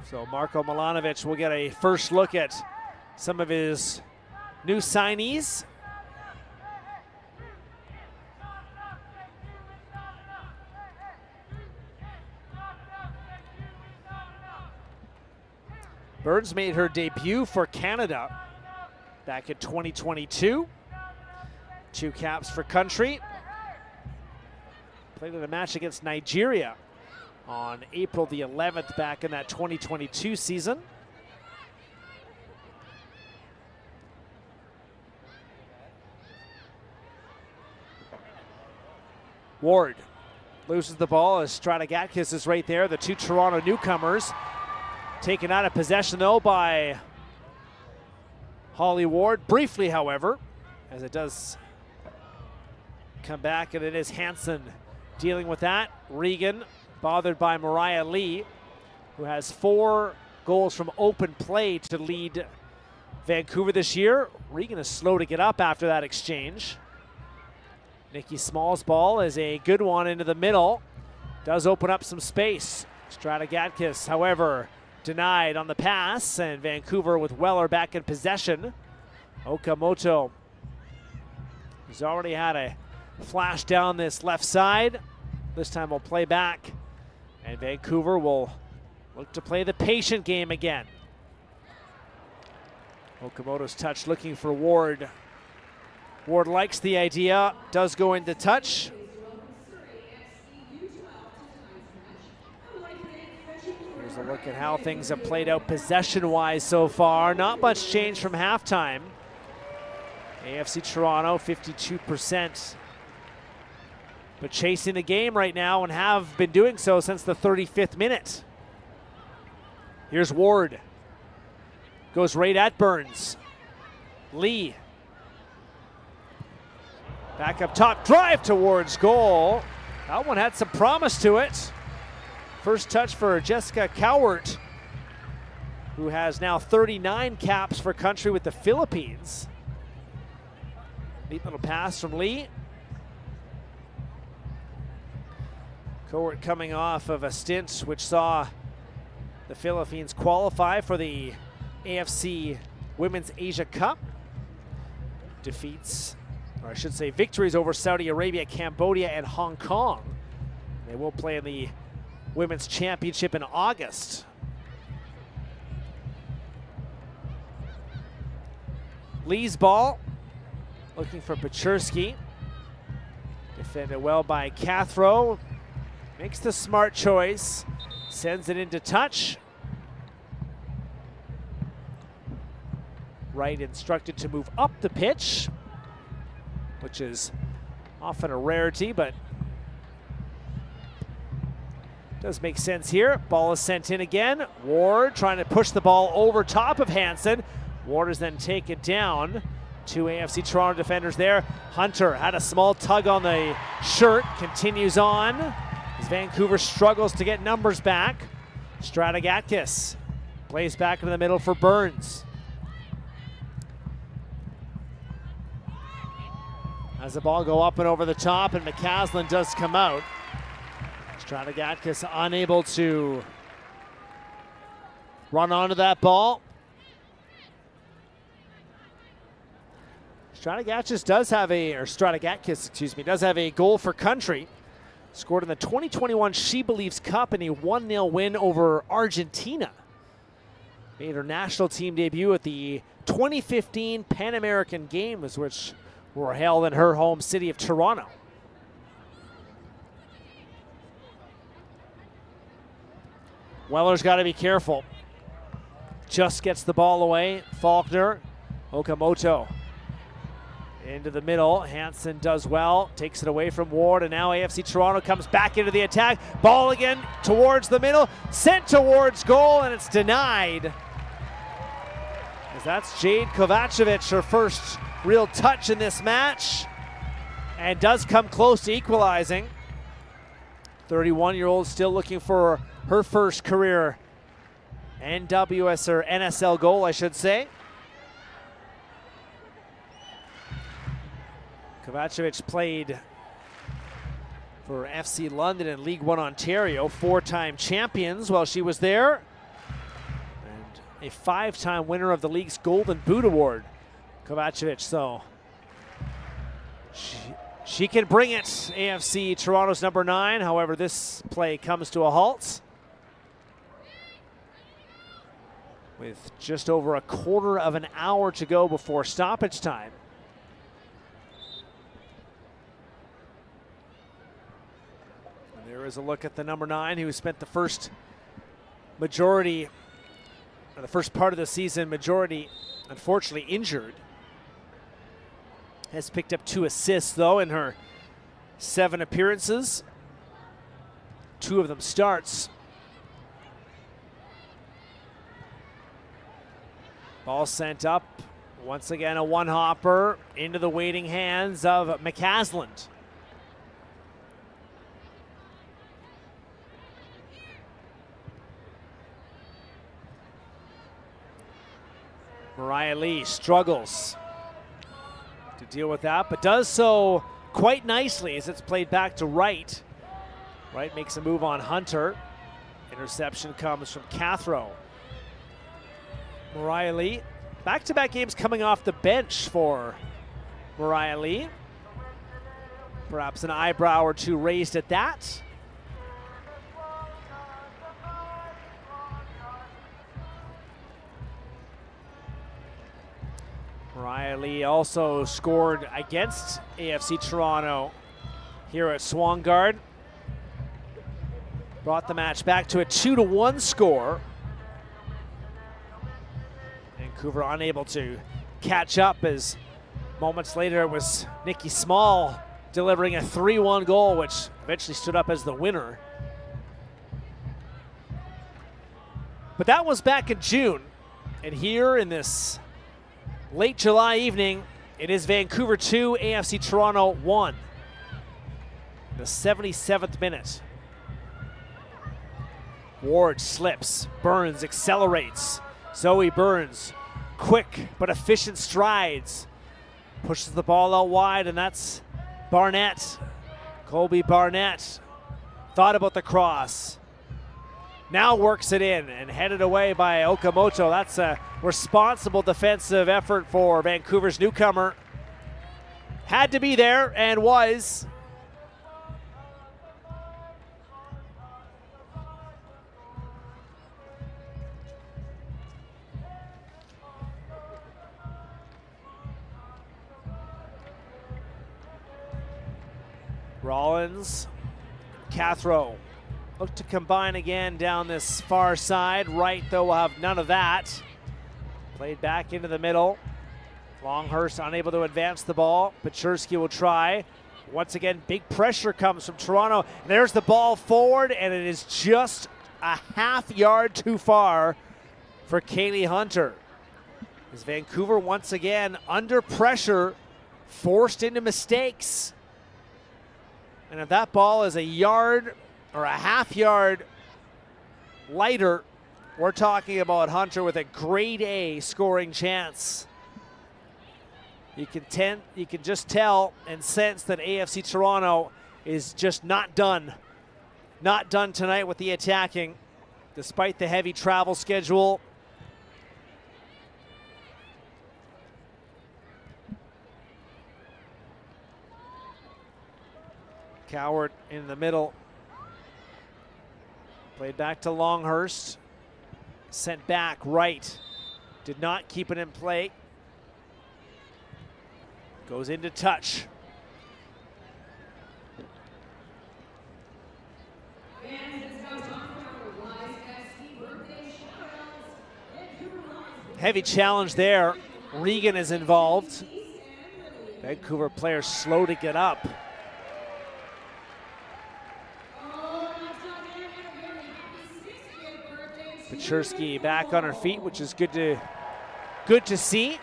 So Marko Milanovic will get a first look at some of his new signees. Burns made her debut for Canada back in 2022. 2 caps for country. played in a match against Nigeria on April the 11th back in that 2022 season. Ward loses the ball as Stratigatkis is right there. The two Toronto newcomers taken out of possession though by Holly Ward. Briefly, however, as it does come back, and it is Hansen dealing with that. Regan bothered by Mariah Lee, who has 4 goals from open play to lead Vancouver this year. Regan is slow to get up after that exchange. Nikki Small's ball is a good one into the middle. Does open up some space. Stratigatkis, however, denied on the pass, and Vancouver with Weller back in possession. Okamoto, who's already had a flash down this left side. This time we'll play back, and Vancouver will look to play the patient game again. Okamoto's touch looking for Ward. Ward likes the idea, does go into touch. Here's a look at how things have played out possession-wise so far. Not much change from halftime. AFC Toronto, 52%. But chasing the game right now and have been doing so since the 35th minute. Here's Ward. Goes right at Burns. Lee. Back up top, drive towards goal. That one had some promise to it. First touch for Jessica Cowart, who has now 39 caps for country with the Philippines. Neat little pass from Lee. Cowart coming off of a stint which saw the Philippines qualify for the AFC Women's Asia Cup. Defeats, or I should say victories over Saudi Arabia, Cambodia, and Hong Kong. They will play in the Women's Championship in August. Lee's ball, looking for Pachurski. Defended well by Cathro. Makes the smart choice, sends it into touch. Wright instructed to move up the pitch, which is often a rarity, but does make sense here. Ball is sent in again. Ward trying to push the ball over top of Hansen. Ward is then taken down. 2 AFC Toronto defenders there. Hunter had a small tug on the shirt, continues on as Vancouver struggles to get numbers back. Stratigatkis plays back into the middle for Burns. As the ball go up and over the top, and McCaslin does come out. Stratigatkis unable to run onto that ball. Stratigatkis does have a goal for country. Scored in the 2021 She Believes Cup in a 1-0 win over Argentina. Made her national team debut at the 2015 Pan American Games, which were held in her home city of Toronto. Weller's got to be careful. Just gets the ball away. Faulkner, Okamoto into the middle. Hansen does well, takes it away from Ward, and now AFC Toronto comes back into the attack. Ball again towards the middle, sent towards goal, and it's denied. As that's Jade Kovacevic, her first real touch in this match, and does come close to equalizing. 31-year-old still looking for her first career NWS or NSL goal, I should say. Kovacevic played for FC London in League One Ontario, 4-time champions while she was there, and a 5-time winner of the league's Golden Boot Award. Kovacevic, so she can bring it. AFC Toronto's number 9. However, this play comes to a halt with just over a quarter of an hour to go before stoppage time. There is a look at the number 9 who spent the first majority, or the first part of the season majority, unfortunately injured. Has picked up 2 assists though in her 7 appearances. 2 of them starts. Ball sent up. Once again, a one-hopper into the waiting hands of McCasland. Mariah Lee struggles to deal with that, but does so quite nicely as it's played back to Wright. Wright makes a move on Hunter. Interception comes from Cathro. Mariah Lee, back-to-back games coming off the bench for Mariah Lee. Perhaps an eyebrow or 2 raised at that. Mariah Lee also scored against AFC Toronto here at Swangard. Brought the match back to a 2-1 score. Vancouver unable to catch up as moments later it was Nikki Small delivering a 3-1 goal, which eventually stood up as the winner. But that was back in June. And here in this late July evening, it is Vancouver 2, AFC Toronto 1. The 77th minute. Ward slips, Burns accelerates. Zoe Burns, quick but efficient strides. Pushes the ball out wide, and that's Barnett. Colby Barnett thought about the cross. Now works it in and headed away by Okamoto. That's a responsible defensive effort for Vancouver's newcomer. Had to be there and was. Rollins, Cathro look to combine again down this far side. Wright, though, will have none of that. Played back into the middle. Longhurst unable to advance the ball. Pachurski will try. Once again, big pressure comes from Toronto. And there's the ball forward, and it is just a half yard too far for Kaylee Hunter. As Vancouver once again under pressure, forced into mistakes. And if that ball is a yard or a half yard lighter, we're talking about Hunter with a grade A scoring chance. You can just tell and sense that AFC Toronto is just not done. Not done tonight with the attacking, despite the heavy travel schedule. Coward in the middle. Played back to Longhurst. Sent back right. Did not keep it in play. Goes into touch. Heavy challenge there. Regan is involved. Vancouver players slow to get up. Pachurski back on her feet, which is good to see.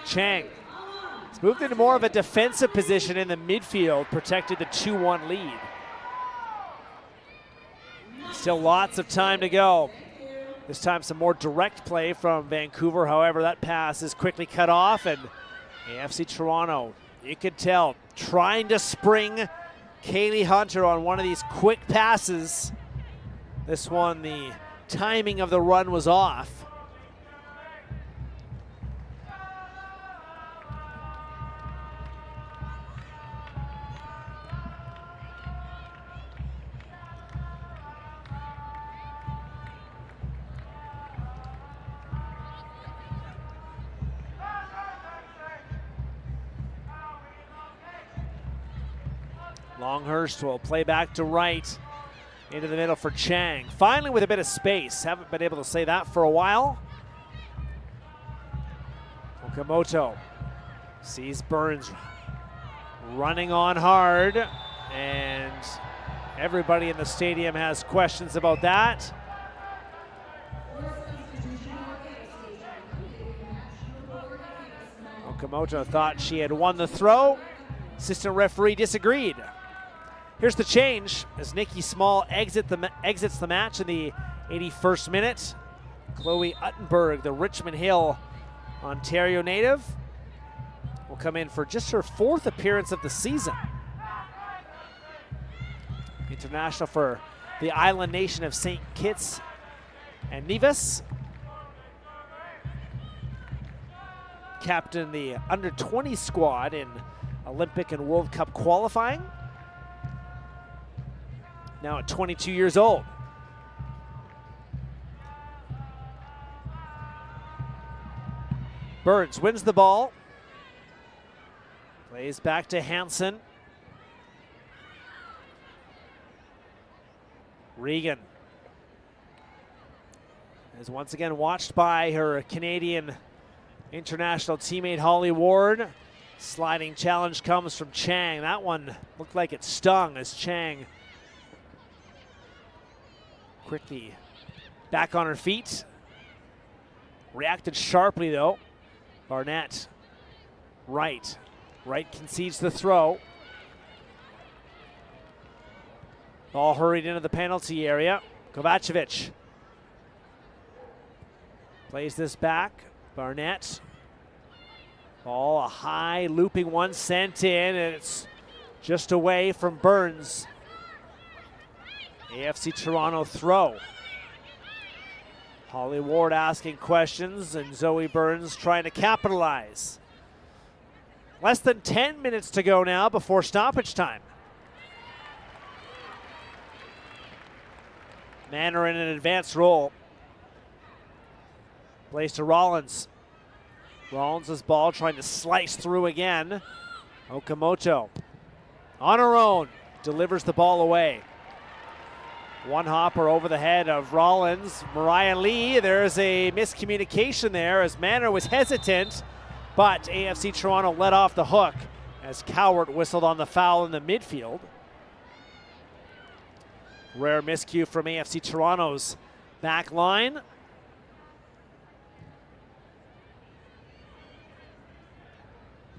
Chang has moved into more of a defensive position in the midfield, protected the 2-1 lead. Still lots of time to go. This time some more direct play from Vancouver. However, that pass is quickly cut off, and AFC Toronto, you could tell, trying to spring Kaylee Hunter on one of these quick passes. This one, the timing of the run was off. Longhurst will play back to right. Into the middle for Chang. Finally with a bit of space. Haven't been able to say that for a while. Okamoto sees Burns running on hard, and everybody in the stadium has questions about that. Okamoto thought she had won the throw. Assistant referee disagreed. Here's the change as Nikki Small exits the match in the 81st minute. Chloe Uttenberg, the Richmond Hill, Ontario native, will come in for just her 4th appearance of the season. International for the island nation of St. Kitts and Nevis. Captain the under-20 squad in Olympic and World Cup qualifying. Now at 22 years old. Burns wins the ball. Plays back to Hansen. Regan is once again watched by her Canadian international teammate Holly Ward. Sliding challenge comes from Chang. That one looked like it stung as Chang quickly back on her feet. Reacted sharply though. Barnett, right. Right concedes the throw. Ball hurried into the penalty area. Kovacevic plays this back. Barnett. Ball, a high looping one sent in, and it's just away from Burns. AFC Toronto throw. Holly Ward asking questions, and Zoe Burns trying to capitalize. Less than 10 minutes to go now before stoppage time. Manor in an advanced role. Plays to Rollins. Rollins' ball trying to slice through again. Okamoto on her own delivers the ball away. One hopper over the head of Rollins. Mariah Lee, there's a miscommunication there as Manor was hesitant, but AFC Toronto let off the hook as Cowart whistled on the foul in the midfield. Rare miscue from AFC Toronto's back line.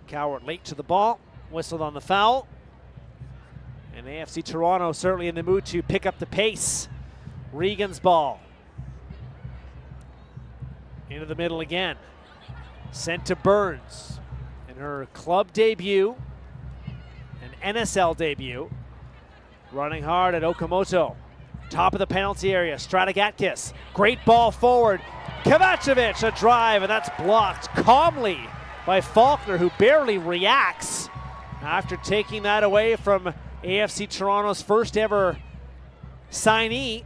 Cowart late to the ball, whistled on the foul. And AFC Toronto certainly in the mood to pick up the pace. Regan's ball. Into the middle again. Sent to Burns. In her club debut, an NSL debut. Running hard at Okamoto. Top of the penalty area, Stratigatkis. Great ball forward. Kovacevic, a drive, and that's blocked calmly by Faulkner, who barely reacts after taking that away from AFC Toronto's first ever signee.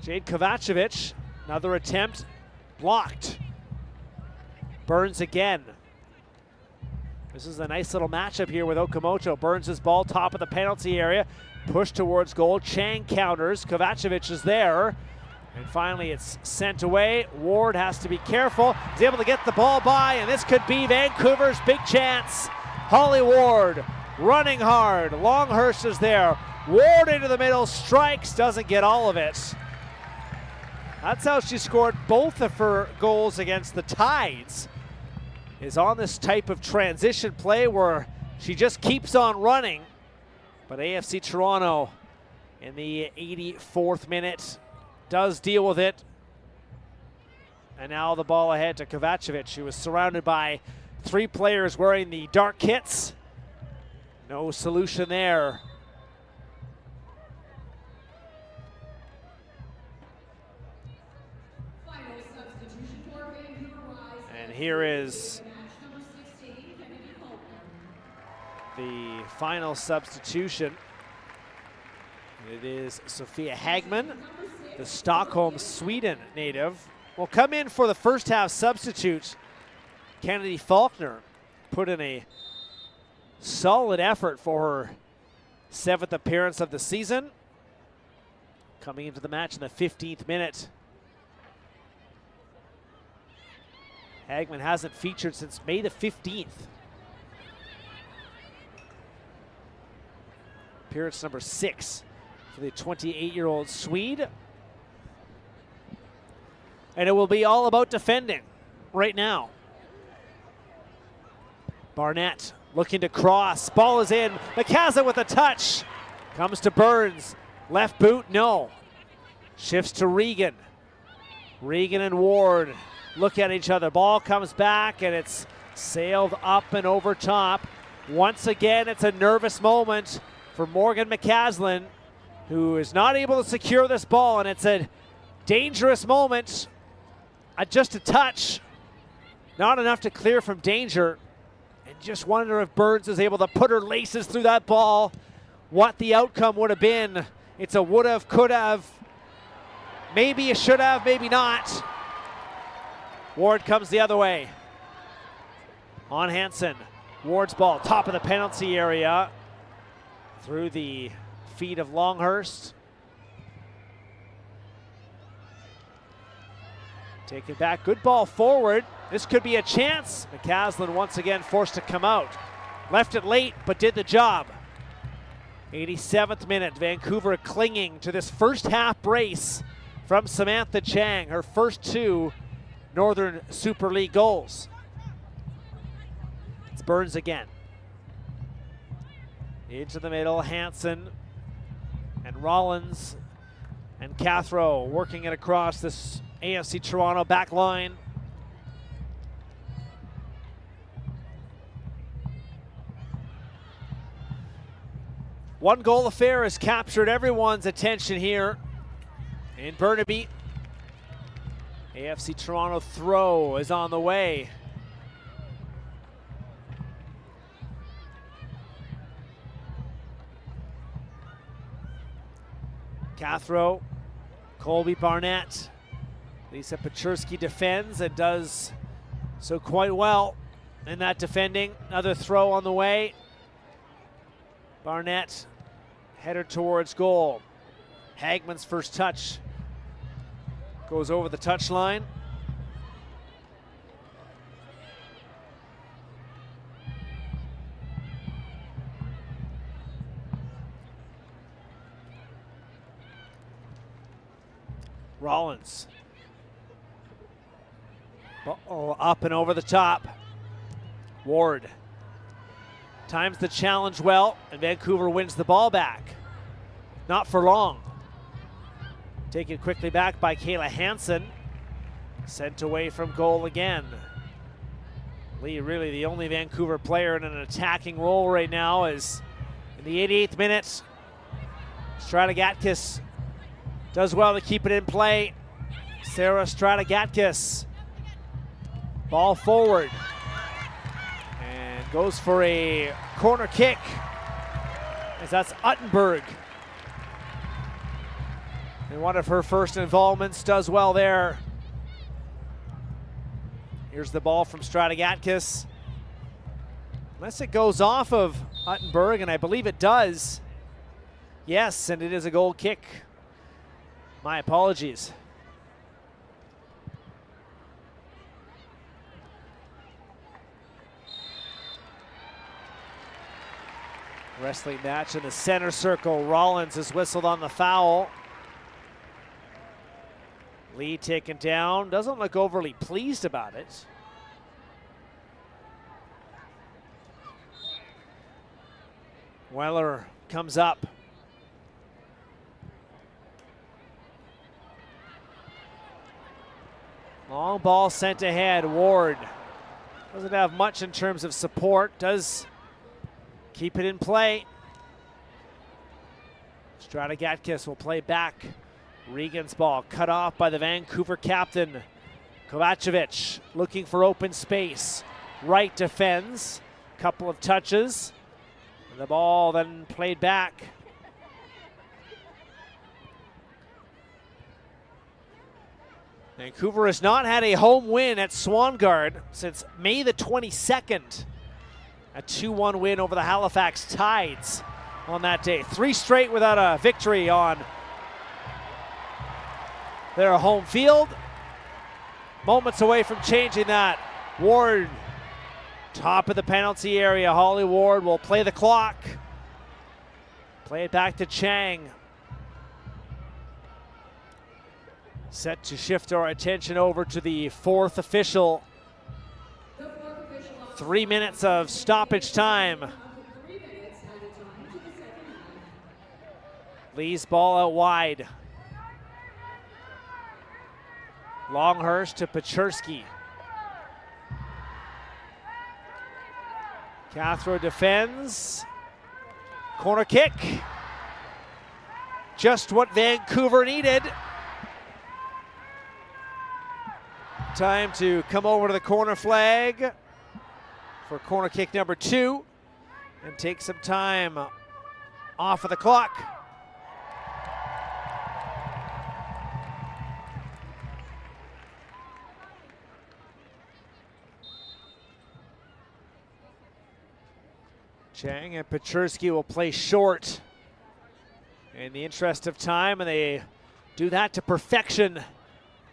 Jade Kovacevic, another attempt, blocked. Burns again. This is a nice little matchup here with Okamoto. Burns' ball, top of the penalty area, push towards goal. Chang counters, Kovacevic is there. And finally it's sent away. Ward has to be careful. He's able to get the ball by, and this could be Vancouver's big chance. Holly Ward running hard. Longhurst is there. Ward into the middle, strikes, doesn't get all of it. That's how she scored both of her goals against the Tides, is on this type of transition play where she just keeps on running. But AFC Toronto in the 84th minute does deal with it. And now the ball ahead to Kovacevic, who was surrounded by 3 players wearing the dark kits. No solution there. And here is the final substitution. It is Sophia Hagman, the Stockholm, Sweden native, will come in for the first half substitute. Kennedy Faulkner put in a solid effort for her 7th appearance of the season. Coming into the match in the 15th minute. Hagman hasn't featured since May the 15th. Appearance number 6 for the 28-year-old Swede. And it will be all about defending right now. Barnett looking to cross. Ball is in. McCaslin with a touch. Comes to Burns. Left boot, no. Shifts to Regan. Regan and Ward look at each other. Ball comes back and it's sailed up and over top. Once again, it's a nervous moment for Morgan McCaslin, who is not able to secure this ball, and it's a dangerous moment. Just a touch. Not enough to clear from danger. And just wonder if Burns is able to put her laces through that ball. What the outcome would have been. It's a would have, could have. Maybe you should have, maybe not. Ward comes the other way. On Hansen. Ward's ball, top of the penalty area. Through the feet of Longhurst. Take it back, good ball forward. This could be a chance. McCaslin once again forced to come out. Left it late, but did the job. 87th minute, Vancouver clinging to this first half brace from Samantha Chang, her first 2 Northern Super League goals. It's Burns again. Into the middle, Hansen and Rollins and Cathro working it across this AFC Toronto back line. One goal affair has captured everyone's attention here in Burnaby. AFC Toronto throw is on the way. Cathro, Colby Barnett, Lisa Paczurski defends and does so quite well in that defending. Another throw on the way. Barnett headed towards goal. Hagman's first touch goes over the touchline. Rollins. Ball up and over the top. Ward times the challenge well, and Vancouver wins the ball back. Not for long. Taken quickly back by Kayla Hansen. Sent away from goal again. Lee really the only Vancouver player in an attacking role right now, is in the 88th minute. Stratigatkis does well to keep it in play. Sarah Stratigatkis. Ball forward. And goes for a corner kick, as that's Uttenberg. And one of her first involvements, does well there. Here's the ball from Stratigatkis. Unless it goes off of Uttenberg, and I believe it does. Yes, and it is a goal kick. My apologies. Wrestling match in the center circle. Rollins is whistled on the foul. Lee taken down. Doesn't look overly pleased about it. Weller comes up. Long ball sent ahead. Ward doesn't have much in terms of support. Does keep it in play. Stratigatkis will play back. Regan's ball cut off by the Vancouver captain. Kovacevic looking for open space. Right defends. Couple of touches. And the ball then played back. Vancouver has not had a home win at Swangard since May the 22nd. A 2-1 win over the Halifax Tides on that day. 3 straight without a victory on their home field. Moments away from changing that. Ward, top of the penalty area. Holly Ward will play the clock. Play it back to Chang. Set to shift our attention over to the 4th official. 3 minutes of stoppage time. Lee's ball out wide. Longhurst to Pechurski. Cathro defends. Corner kick. Just what Vancouver needed. Time to come over to the corner flag for corner kick number 2 and take some time off of the clock. Chang and Pechurski will play short in the interest of time, and they do that to perfection.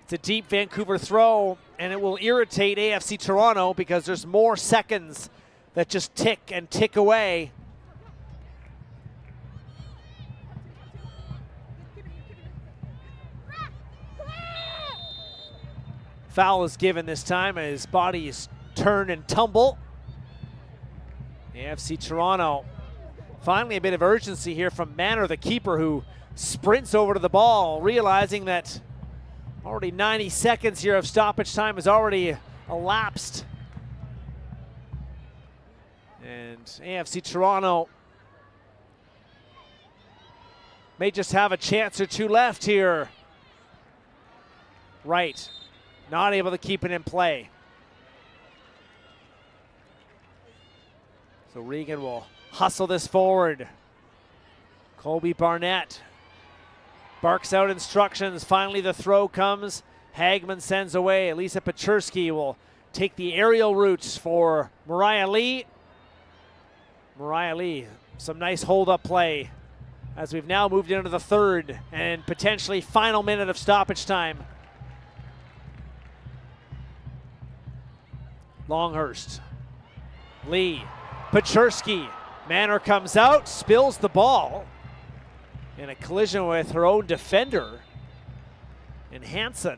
It's a deep Vancouver throw, and it will irritate AFC Toronto because there's more seconds that just tick and tick away. Foul is given this time as bodies turn and tumble. AFC Toronto, finally a bit of urgency here from Manor, the keeper, who sprints over to the ball, realizing that already 90 seconds here of stoppage time has already elapsed. And AFC Toronto may just have a chance or two left here. Right, not able to keep it in play. So Regan will hustle this forward. Colby Barnett barks out instructions. Finally the throw comes. Hagman sends away. Elisa Pechurski will take the aerial routes for Mariah Lee. Mariah Lee, some nice hold-up play as we've now moved into the 3rd and potentially final minute of stoppage time. Longhurst. Lee. Pechurski. Manor comes out, spills the ball in a collision with her own defender and Hansen.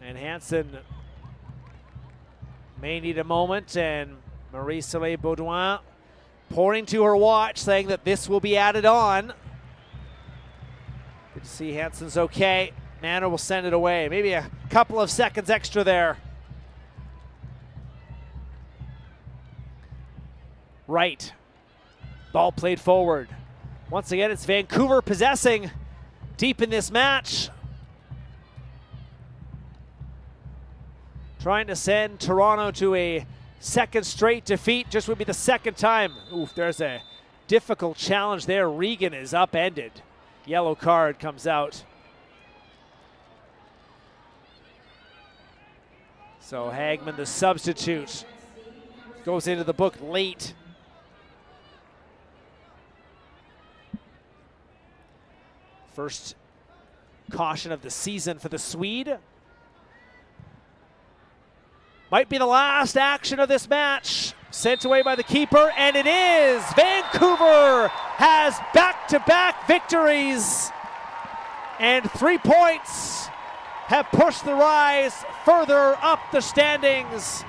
And Hansen may need a moment, and Marie-Soleil Baudouin pointing to her watch saying that this will be added on. Good to see Hansen's okay. Manor will send it away. Maybe a couple of seconds extra there. Right. Ball played forward. Once again, it's Vancouver possessing deep in this match. Trying to send Toronto to a second straight defeat. Just would be the 2nd time. Oof, there's a difficult challenge there. Regan is upended. Yellow card comes out. So Hagman, the substitute, goes into the book late. First caution of the season for the Swede. Might be the last action of this match. Sent away by the keeper, and it is! Vancouver has back-to-back victories, and 3 points have pushed the Rise further up the standings.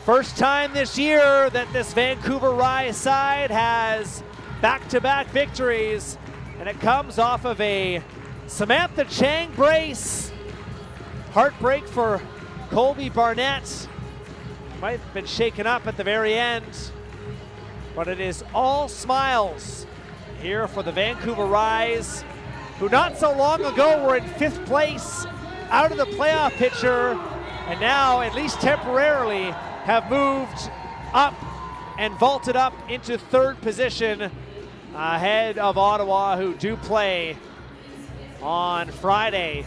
First time this year that this Vancouver Rise side has back-to-back victories, and it comes off of a Samantha Chang brace. Heartbreak for Colby Barnett. Might have been shaken up at the very end, but it is all smiles here for the Vancouver Rise, who not so long ago were in 5th place, out of the playoff picture, and now, at least temporarily, have moved up and vaulted up into third position ahead of Ottawa, who do play on Friday.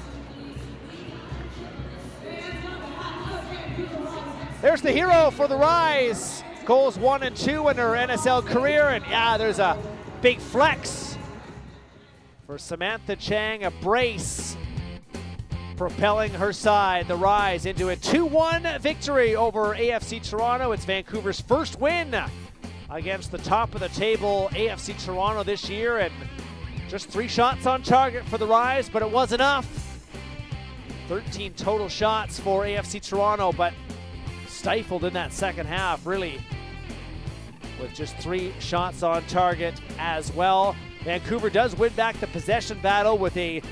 There's the hero for the Rise. Goals 1 and 2 in her NSL career, and yeah, there's a big flex for Samantha Chang, a brace propelling her side, the Rise, into a 2-1 victory over AFC Toronto. It's Vancouver's first win against the top of the table AFC Toronto this year, and just 3 shots on target for the Rise, but it was enough. 13 total shots for AFC Toronto, but stifled in that second half, really, with just 3 shots on target as well. Vancouver does win back the possession battle with a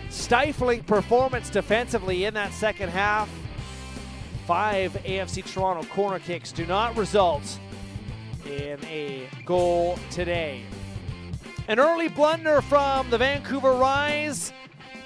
stifling performance defensively in that second half. 5 AFC Toronto corner kicks do not result in a goal today. An early blunder from the Vancouver Rise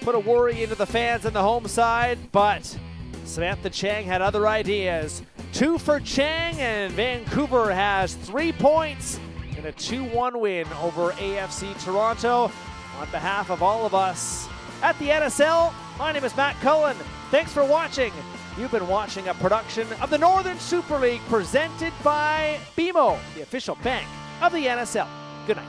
put a worry into the fans on the home side, but Samantha Chang had other ideas. 2 for Chang, and Vancouver has 3 points in a 2-1 win over AFC Toronto. On behalf of all of us at the NSL, my name is Matt Cullen. Thanks for watching. You've been watching a production of the Northern Super League presented by BMO, the official bank of the NSL. Good night.